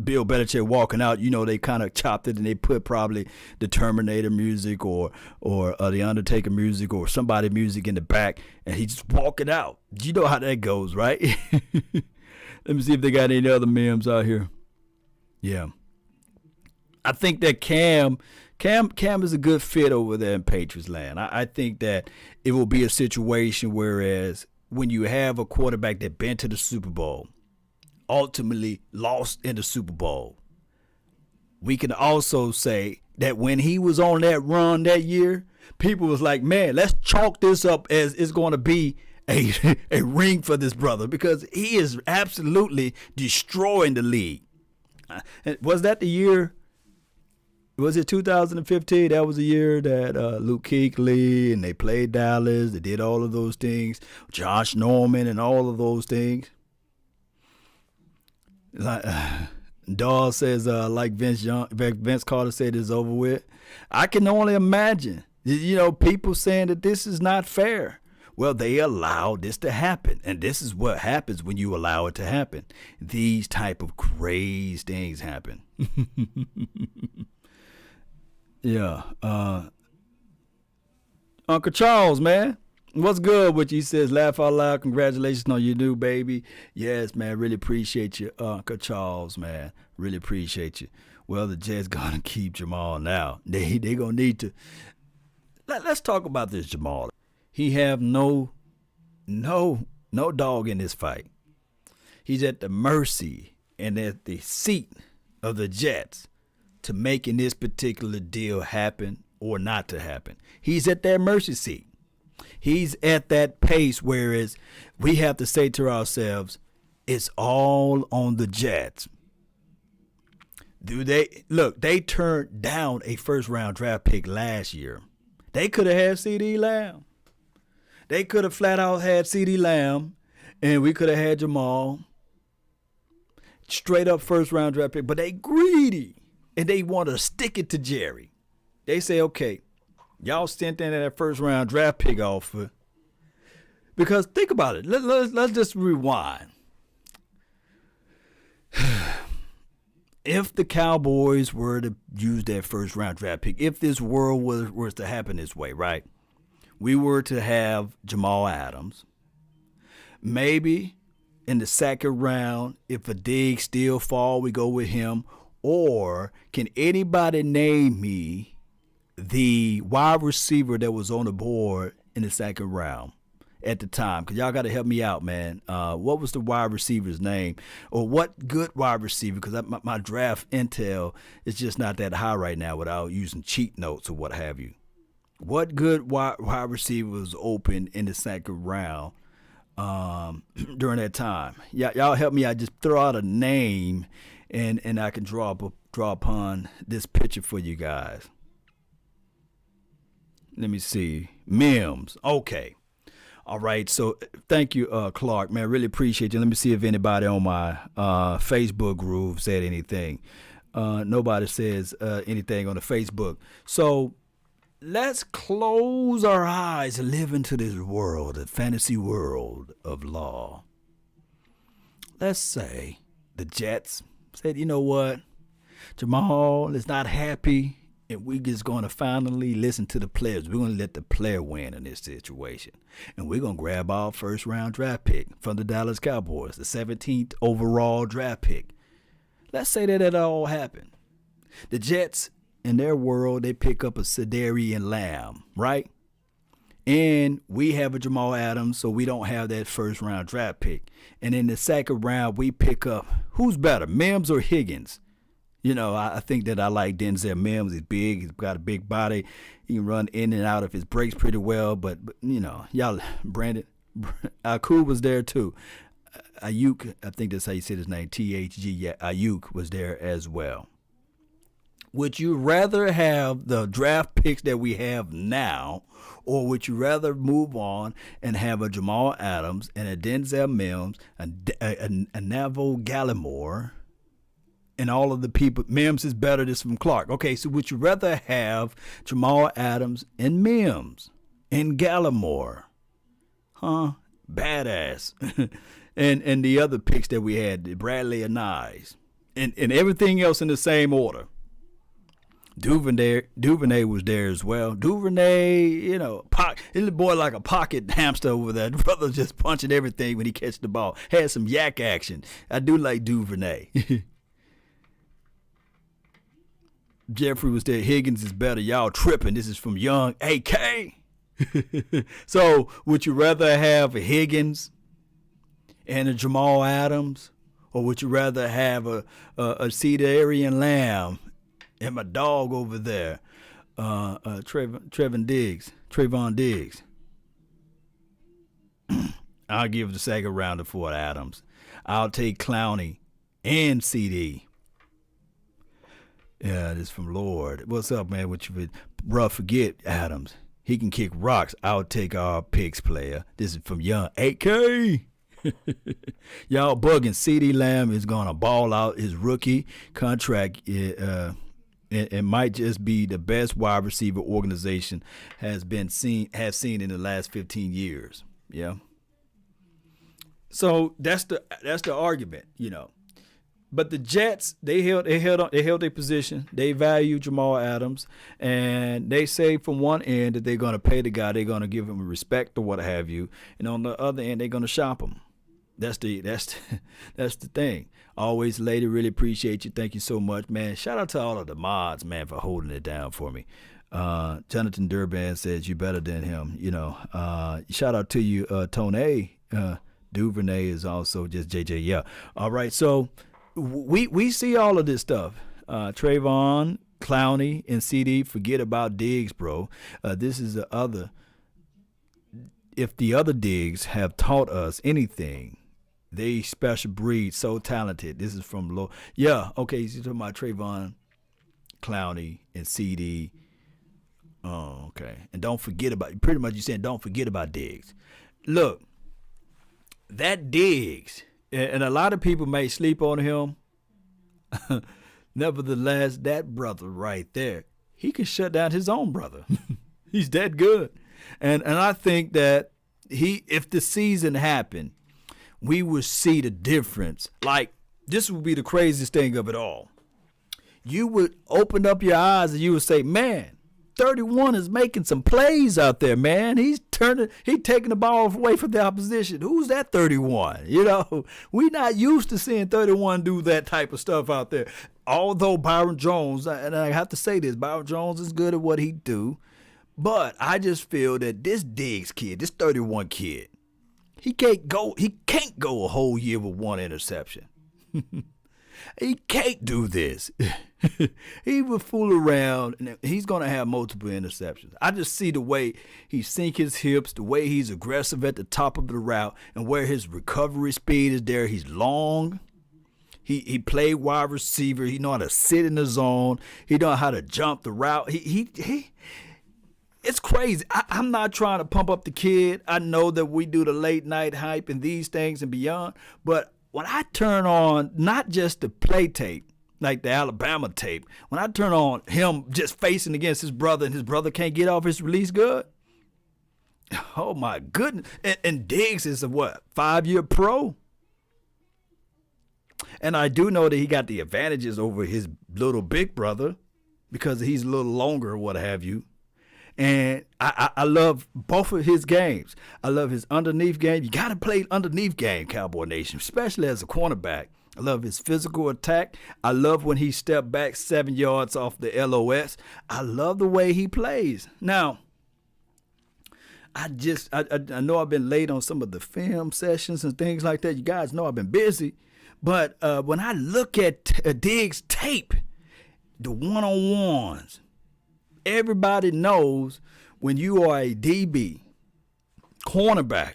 Bill Belichick walking out, they kind of chopped it and they put probably the Terminator music or the Undertaker music or somebody music in the back, and he just walking out. You know how that goes, right? Let me see if they got any other memes out here. Yeah. I think that Cam is a good fit over there in Patriots land. I think that it will be a situation whereas when you have a quarterback that been to the Super Bowl, ultimately lost in the Super Bowl, we can also say that when he was on that run that year, people was like, man, let's chalk this up as it's going to be a ring for this brother because he is absolutely destroying the league. Was that the year? Was it 2015? That was the year that Luke Kuechly and they played Dallas. They did all of those things. Josh Norman and all of those things. Like Dawes says, like Vince Carter said, it's over with. I can only imagine, people saying that this is not fair. Well, they allowed this to happen, and this is what happens when you allow it to happen. These type of crazy things happen. Yeah. Uncle Charles, man. What's good with you? He says, laugh out loud. Congratulations on your new baby. Yes, man. Really appreciate you, Uncle Charles, man. Really appreciate you. Well, the Jets going to keep Jamal now. They going to need to. Let's talk about this Jamal. He have no dog in this fight. He's at the mercy and at the seat of the Jets to making this particular deal happen or not to happen. He's at that mercy seat. He's at that pace, whereas we have to say to ourselves, it's all on the Jets. They turned down a first-round draft pick last year. They could have had CeeDee Lamb. They could have flat out had CeeDee Lamb, and we could have had Jamal. Straight up first-round draft pick. But they greedy, and they want to stick it to Jerry. They say, okay, y'all sent in that first-round draft pick offer. Because think about it. Let's just rewind. If the Cowboys were to use that first-round draft pick, if this world was to happen this way, right? We were to have Jamal Adams. Maybe in the second round, if a dig still fall, we go with him. Or can anybody name me the wide receiver that was on the board in the second round at the time? Because y'all got to help me out, man. What was the wide receiver's name? Or what good wide receiver? Because my draft intel is just not that high right now without using cheat notes or what have you. What good wide receiver was open in the second round during that time? Y'all help me out. Just throw out a name, and I can draw upon this picture for you guys. Let me see. Mims. Okay. All right. So thank you, Clark, man. Really appreciate you. Let me see if anybody on my Facebook group said anything. Nobody says anything on the Facebook. So let's close our eyes and live into this world, the fantasy world of law. Let's say the Jets said, you know what? Jamal is not happy, and we're just going to finally listen to the players. We're going to let the player win in this situation. And we're going to grab our first-round draft pick from the Dallas Cowboys, the 17th overall draft pick. Let's say that all happened. The Jets, in their world, they pick up a Sedarian Lamb, right? And we have a Jamal Adams, so we don't have that first-round draft pick. And in the second round, we pick up, who's better, Mims or Higgins? I think that I like Denzel Mims. He's big. He's got a big body. He can run in and out of his breaks pretty well. But y'all, Brandon, Ayuk was there too. Ayuk, I think that's how you say his name, THG. Yeah, Ayuk was there as well. Would you rather have the draft picks that we have now, or would you rather move on and have a Jamal Adams and a Denzel Mims, a Neville Gallimore, and all of the people. Mims is better. This from Clark. Okay, so would you rather have Jamal Adams and Mims and Gallimore? Huh? Badass. and the other picks that we had, Bradley and Nyes. And everything else in the same order. Duvernay was there as well. Duvernay, his boy like a pocket hamster over there. The brother just punching everything when he catch the ball. Had some yak action. I do like Duvernay. Jeffrey was there. Higgins is better. Y'all tripping. This is from Young AK. So would you rather have a Higgins and a Jamal Adams, or would you rather have a Cedarian Lamb and my dog over there, Trevon Diggs? I'll give the second rounder for Adams. I'll take Clowney and CD. Yeah, this is from Lord. What's up, man? What you rough? Forget Adams. He can kick rocks. I'll take our picks player. This is from Young 8K. Y'all bugging. CD Lamb is gonna ball out his rookie contract. It might just be the best wide receiver organization has seen in the last 15 years. Yeah. So that's the argument, But the Jets, they held their position. They value Jamal Adams, and they say from one end that they're going to pay the guy, they're going to give him respect or what have you, and on the other end they're going to shop him. That's the thing. Always, lady, really appreciate you. Thank you so much, man. Shout out to all of the mods, man, for holding it down for me. Jonathan Durban says you better than him. Shout out to you, Tone. Duvernay is also just JJ. Yeah. All right. So we see all of this stuff. Trevon, Clowney, and CD. Forget about Diggs, bro. This is the other. If the other Diggs have taught us anything, they special breed, so talented. This is from Low. Yeah, okay, you're talking about Trevon, Clowney, and CD. Oh, okay. And don't forget about, pretty much you're saying don't forget about Diggs. Look, that Diggs, and a lot of people may sleep on him. Nevertheless, that brother right there, he can shut down his own brother. He's that good. And I think that if the season happened, we would see the difference. Like, this would be the craziest thing of it all. You would open up your eyes and you would say, man, 31 is making some plays out there, man. He's taking the ball away from the opposition. Who's that 31? We're not used to seeing 31 do that type of stuff out there. Although Byron Jones, and I have to say this, Byron Jones is good at what he do. But I just feel that this Diggs kid, this 31 kid, he can't go a whole year with one interception. He can't do this. He will fool around, and he's going to have multiple interceptions. I just see the way he sink his hips, the way he's aggressive at the top of the route, and where his recovery speed is there. He's long. He played wide receiver. He know how to sit in the zone. He know how to jump the route. It's crazy. I'm not trying to pump up the kid. I know that we do the late night hype and these things and beyond. But when I turn on not just the play tape, like the Alabama tape, when I turn on him just facing against his brother and his brother can't get off his release good, oh my goodness. And Diggs is a 5-year pro? And I do know that he got the advantages over his little big brother because he's a little longer or what have you. And I love both of his games. I love his underneath game. You got to play underneath game, Cowboy Nation, especially as a cornerback. I love his physical attack. I love when he stepped back 7 yards off the LOS. I love the way he plays. Now, I know I've been late on some of the film sessions and things like that. You guys know I've been busy. But when I look at Diggs' tape, the one-on-ones, everybody knows when you are a DB, cornerback,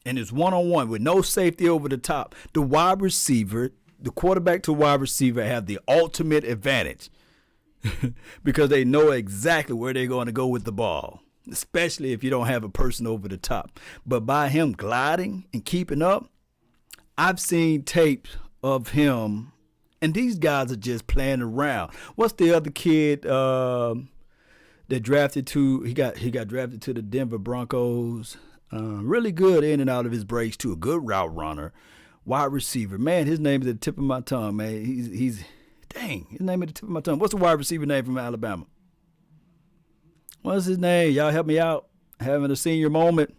and it's one-on-one with no safety over the top, the wide receiver, the quarterback to wide receiver have the ultimate advantage because they know exactly where they're going to go with the ball, especially if you don't have a person over the top. But by him gliding and keeping up, I've seen tapes of him And these guys are just playing around. What's the other kid that drafted to? He got drafted to the Denver Broncos. Really good in and out of his breaks too. A good route runner, wide receiver. Man, his name is at the tip of my tongue. Man, he's dang. His name at the tip of my tongue. What's the wide receiver name from Alabama? What's his name? Y'all help me out. Having a senior moment.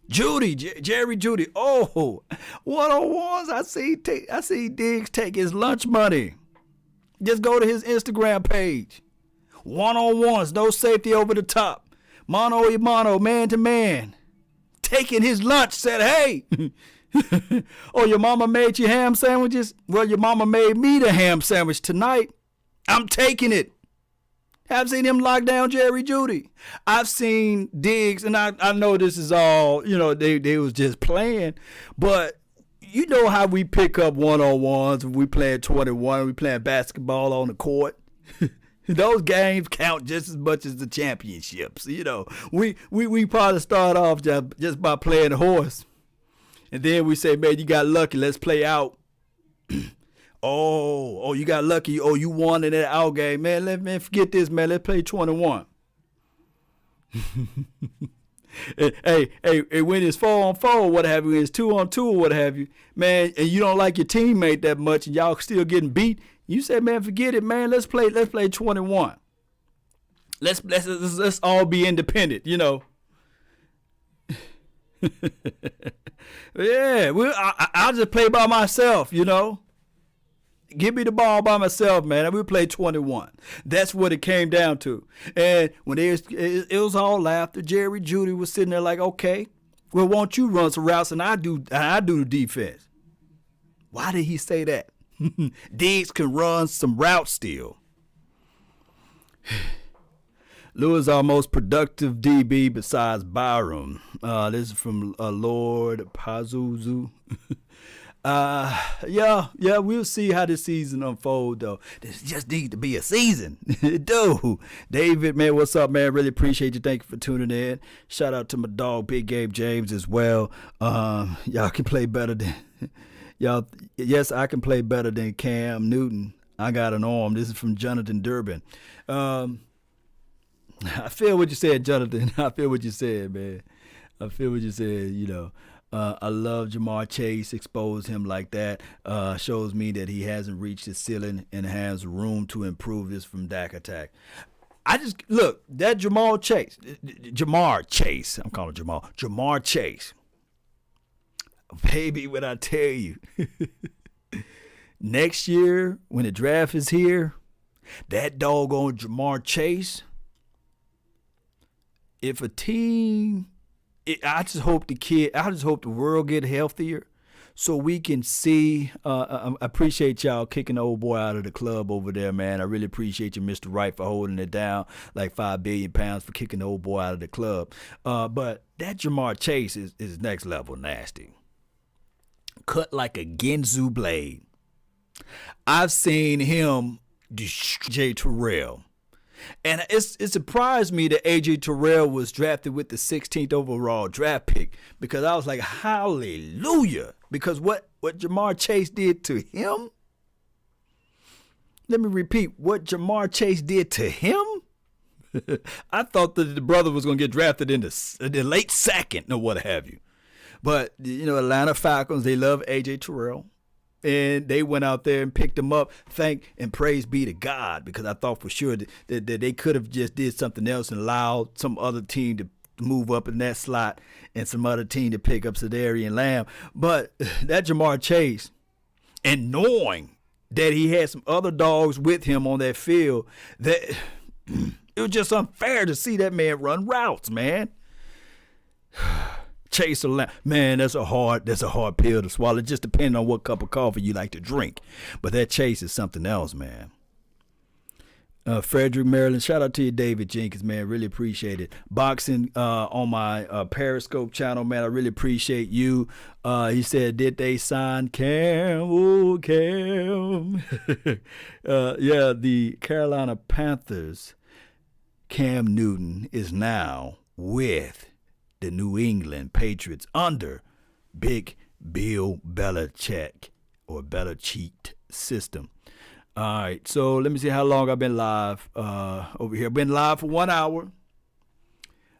Jeudy, Jerry Jeudy. Oh, one-on-ones. I see Diggs take his lunch money. Just go to his Instagram page. One-on-ones, no safety over the top. Mano a mano, man to man. Taking his lunch, said, hey. Oh, your mama made you ham sandwiches? Well, your mama made me the ham sandwich tonight. I'm taking it. I've seen him lock down Jerry Jeudy. I've seen Diggs, and I know this is all, they was just playing, but you know how we pick up one-on-ones when we playing 21, we playing basketball on the court. Those games count just as much as the championships. We probably start off just by playing the horse. And then we say, man, you got lucky, let's play out. Oh, you got lucky. Oh, you won in that out game. Man, forget this, man. Let's play 21. hey, when it's 4-on-4, what have you, when it's 2-on-2 or what have you, man, and you don't like your teammate that much and y'all still getting beat, you say, man, forget it, man. Let's play 21. Let's all be independent, Yeah, I'll just play by myself, Give me the ball by myself, man. And we play 21. That's what it came down to. And when it was all laughter, Jerry Jeudy was sitting there like, okay, well, won't you run some routes and I do the defense? Why did he say that? Diggs can run some routes still. Lewis, our most productive DB besides Byram. This is from Lord Pazuzu. Yeah, we'll see how this season unfold, though. This just needs to be a season. Dude. David, man, what's up, man? Really appreciate you. Thank you for tuning in. Shout out to my dog, Big Gabe James, as well. Y'all can play better than y'all. Yes, I can play better than Cam Newton. I got an arm. This is from Jonathan Durbin. I feel what you said, Jonathan. I feel what you said, man. I feel what you said, I love Jamar Chase. Expose him like that. Shows me that he hasn't reached his ceiling and has room to improve this from Dak attack. Look, that Jamar Chase. I'm calling Jamal. Jamar Chase. Baby, what I tell you. Next year, when the draft is here, that doggone Jamar Chase, if a team... I just hope the world get healthier so we can see. I appreciate y'all kicking the old boy out of the club over there, man. I really appreciate you, Mr. Wright, for holding it down like 5 billion pounds for kicking the old boy out of the club. But that Jamar Chase is next level nasty. Cut like a Ginsu blade. I've seen him destroy Terrell. And it surprised me that A.J. Terrell was drafted with the 16th overall draft pick because I was like, hallelujah. Because what Jamar Chase did to him, let me repeat, what Jamar Chase did to him, I thought that the brother was going to get drafted in the late second or what have you. But, Atlanta Falcons, they love A.J. Terrell. And they went out there and picked him up. Thank and praise be to God, because I thought for sure that they could have just did something else and allowed some other team to move up in that slot and some other team to pick up Sedarian Lamb. But that Jamar Chase, and knowing that he had some other dogs with him on that field, that it was just unfair to see that man run routes, man. Chase a lamb. Man, that's a hard pill to swallow, just depending on what cup of coffee you like to drink. But that Chase is something else, man. Frederick, Maryland, shout out to you, David Jenkins, man. Really appreciate it. Boxing on my Periscope channel, man. I really appreciate you. He said, did they sign Cam? Oh, Cam. Yeah, the Carolina Panthers, Cam Newton is now with the New England Patriots under Big Bill Belichick, or Belichick system. All right, so let me see how long I've been live over here. I've been live for 1 hour.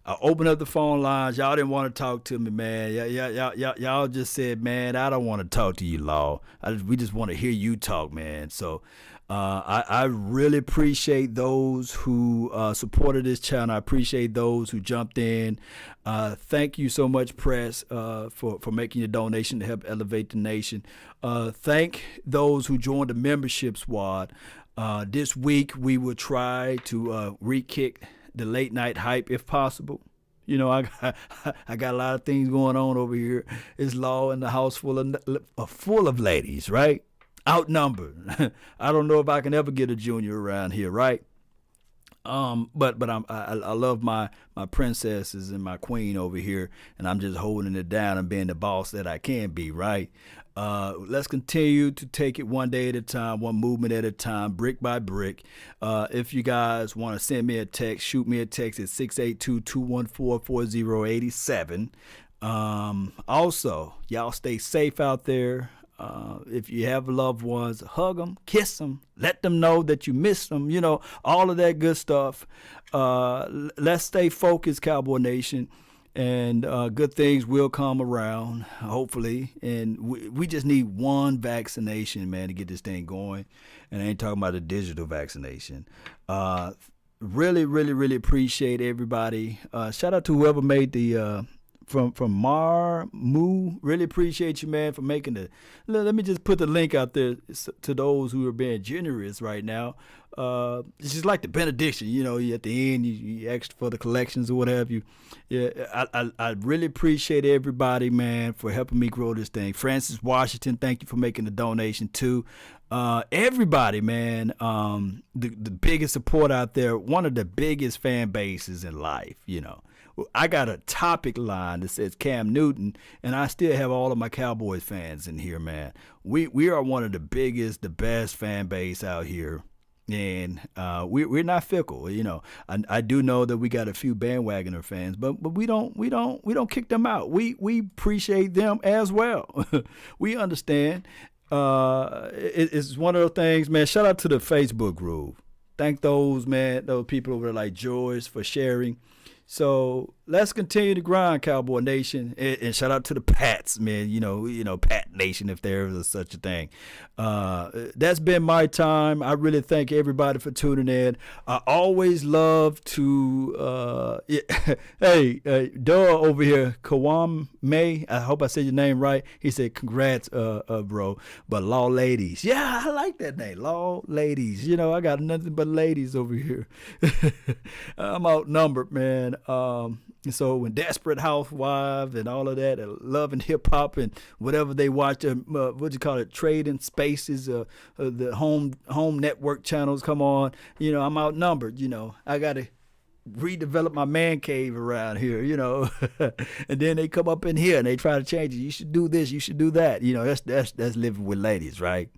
I opened up the phone lines. Y'all didn't want to talk to me, man. Y'all just said, man, I don't want to talk to you, Law. We just want to hear you talk, man. So I really appreciate those who supported this channel. I appreciate those who jumped in. Thank you so much, Press, for making your donation to help elevate the nation. Thank those who joined the membership squad. This week we will try to re-kick the late night hype if possible. You know, I got a lot of things going on over here. It's Law in the house full of ladies, right? Outnumbered. I don't know if I can ever get a junior around here, right? But I love my princesses and my queen over here, and I'm just holding it down and being the boss that I can be, right? Let's continue to take it one day at a time, one movement at a time, brick by brick. If you guys want to send me a text, shoot me a text at 682-214-4087. Also, y'all stay safe out there. If you have loved ones, hug them, kiss them, let them know that you miss them, you know, all of that good stuff. Let's stay focused, Cowboy Nation. And good things will come around, hopefully. And we just need one vaccination, man, to get this thing going. And I ain't talking about a digital vaccination. Really, really, really appreciate everybody. Shout out to whoever made the from Moo. Really appreciate you, man, for making the. Let me just put the link out there to those who are being generous right now. It's just like the benediction, you know. At the end, you ask for the collections or whatever. I really appreciate everybody, man, for helping me grow this thing. Francis Washington, thank you for making the donation too. Everybody, man, the biggest support out there. One of the biggest fan bases in life, you know. I got a topic line that says Cam Newton, and I still have all of my Cowboys fans in here, man. We are one of the biggest, the best fan base out here, and we're not fickle, you know. I do know that we got a few bandwagoner fans, but we don't kick them out. We appreciate them as well. We understand. It's one of those things, man. Shout out to the Facebook group. Thank those people over there like George for sharing. So let's continue to grind, Cowboy Nation, and shout out to the Pats, man. You know, Pat Nation, if there is such a thing. That's been my time. I really thank everybody for tuning in. I always love to. Hey, Doug over here, Kawam May. I hope I said your name right. He said, "Congrats, bro." But Law Ladies, yeah, I like that name, Law Ladies. You know, I got nothing but ladies over here. I'm outnumbered, man. So when Desperate Housewives and all of that, Love and Hip Hop and whatever they watch, Trading Spaces, the home network channels come on, you know, I'm outnumbered. You know, I got to redevelop my man cave around here, you know. And then they come up in here and they try to change it. You should do this, you should do that. You know, that's living with ladies, right?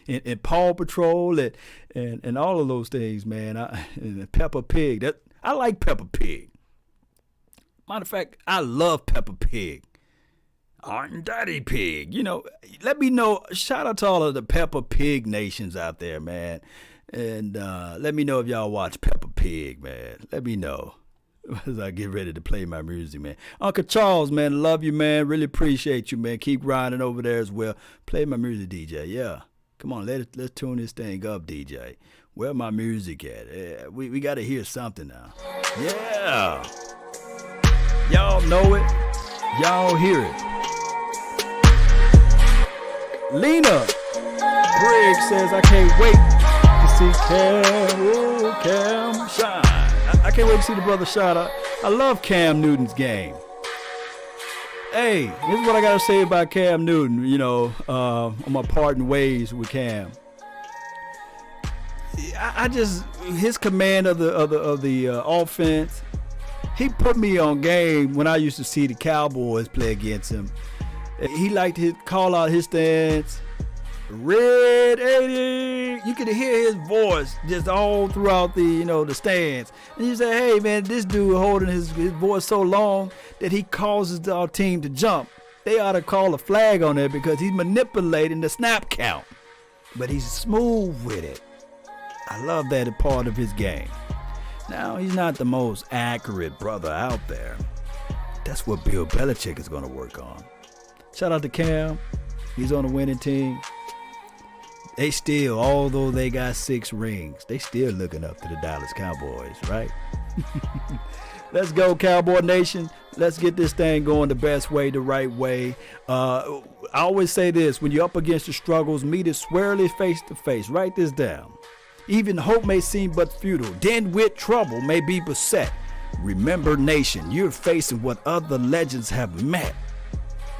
and Paw Patrol and all of those things, man. And Peppa Pig. I like Peppa Pig. Matter of fact, I love Peppa Pig. Aren't Daddy Pig? You know, let me know. Shout out to all of the Peppa Pig nations out there, man. And let me know if y'all watch Peppa Pig, man. Let me know as I get ready to play my music, man. Uncle Charles, man, love you, man. Really appreciate you, man. Keep grinding over there as well. Play my music, DJ. Yeah. Come on, let's tune this thing up, DJ. Where my music at? Yeah, we got to hear something now. Yeah. Y'all know it. Y'all hear it. Lena Briggs says, I can't wait to see Cam shine. I can't wait to see the brother shine. I love Cam Newton's game. Hey, here's what I got to say about Cam Newton, you know, on my parting ways with Cam. I just, his command of the offense, he put me on game when I used to see the Cowboys play against him. He liked to call out his stance, Red 80. You could hear his voice just all throughout the stands. And you say, hey man, this dude holding his voice so long that he causes our team to jump. They ought to call a flag on it because he's manipulating the snap count. But he's smooth with it. I love that part of his game. Now, he's not the most accurate brother out there. That's what Bill Belichick is going to work on. Shout out to Cam. He's on the winning team. They still, although they got 6 rings, they still looking up to the Dallas Cowboys, right? Let's go, Cowboy Nation. Let's get this thing going the best way, the right way. I always say this, when you're up against the struggles, meet it squarely face to face. Write this down. Even hope may seem but futile. Then with trouble may be beset. Remember, nation, you're facing what other legends have met.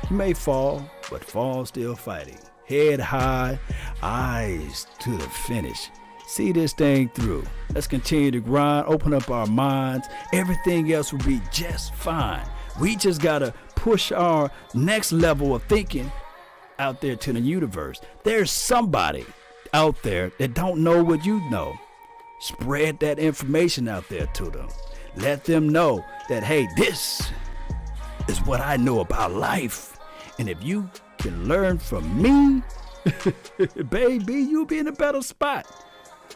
You may fall, but fall still fighting. Head high, eyes to the finish. See this thing through. Let's continue to grind, open up our minds. Everything else will be just fine. We just got to push our next level of thinking out there to the universe. There's somebody out there that don't know what you know. Spread that information out there to them. Let them know that, hey, this is what I know about life. And if you can learn from me, baby, you'll be in a better spot.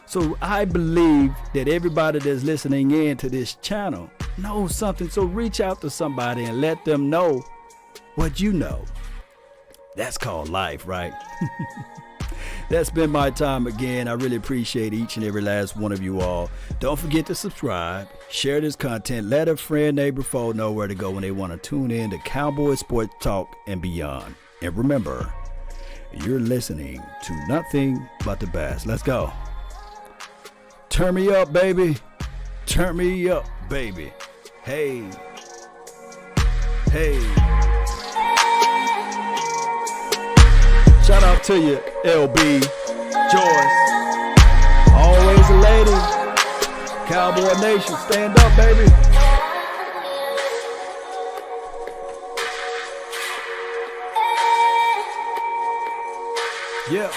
So I believe that everybody that's listening in to this channel knows something. So reach out to somebody and let them know what you know. That's called life, right? That's been my time again. I really appreciate each and every last one of you all. Don't forget to subscribe, share this content, let a friend, neighbor, foe know where to go when they want to tune in to Cowboy Sports Talk and beyond. And remember, you're listening to nothing but the best. Let's go. Turn me up, baby. Turn me up, baby. Hey. Hey. Shout out to you, LB, Joyce. Always a lady. Cowboy Nation, stand up, baby. Yeah.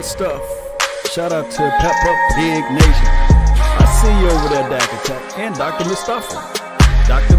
Stuff. Shout out to Peppa Pig Nation. I see you over there, Dak and Dr. Mustafa. Dr.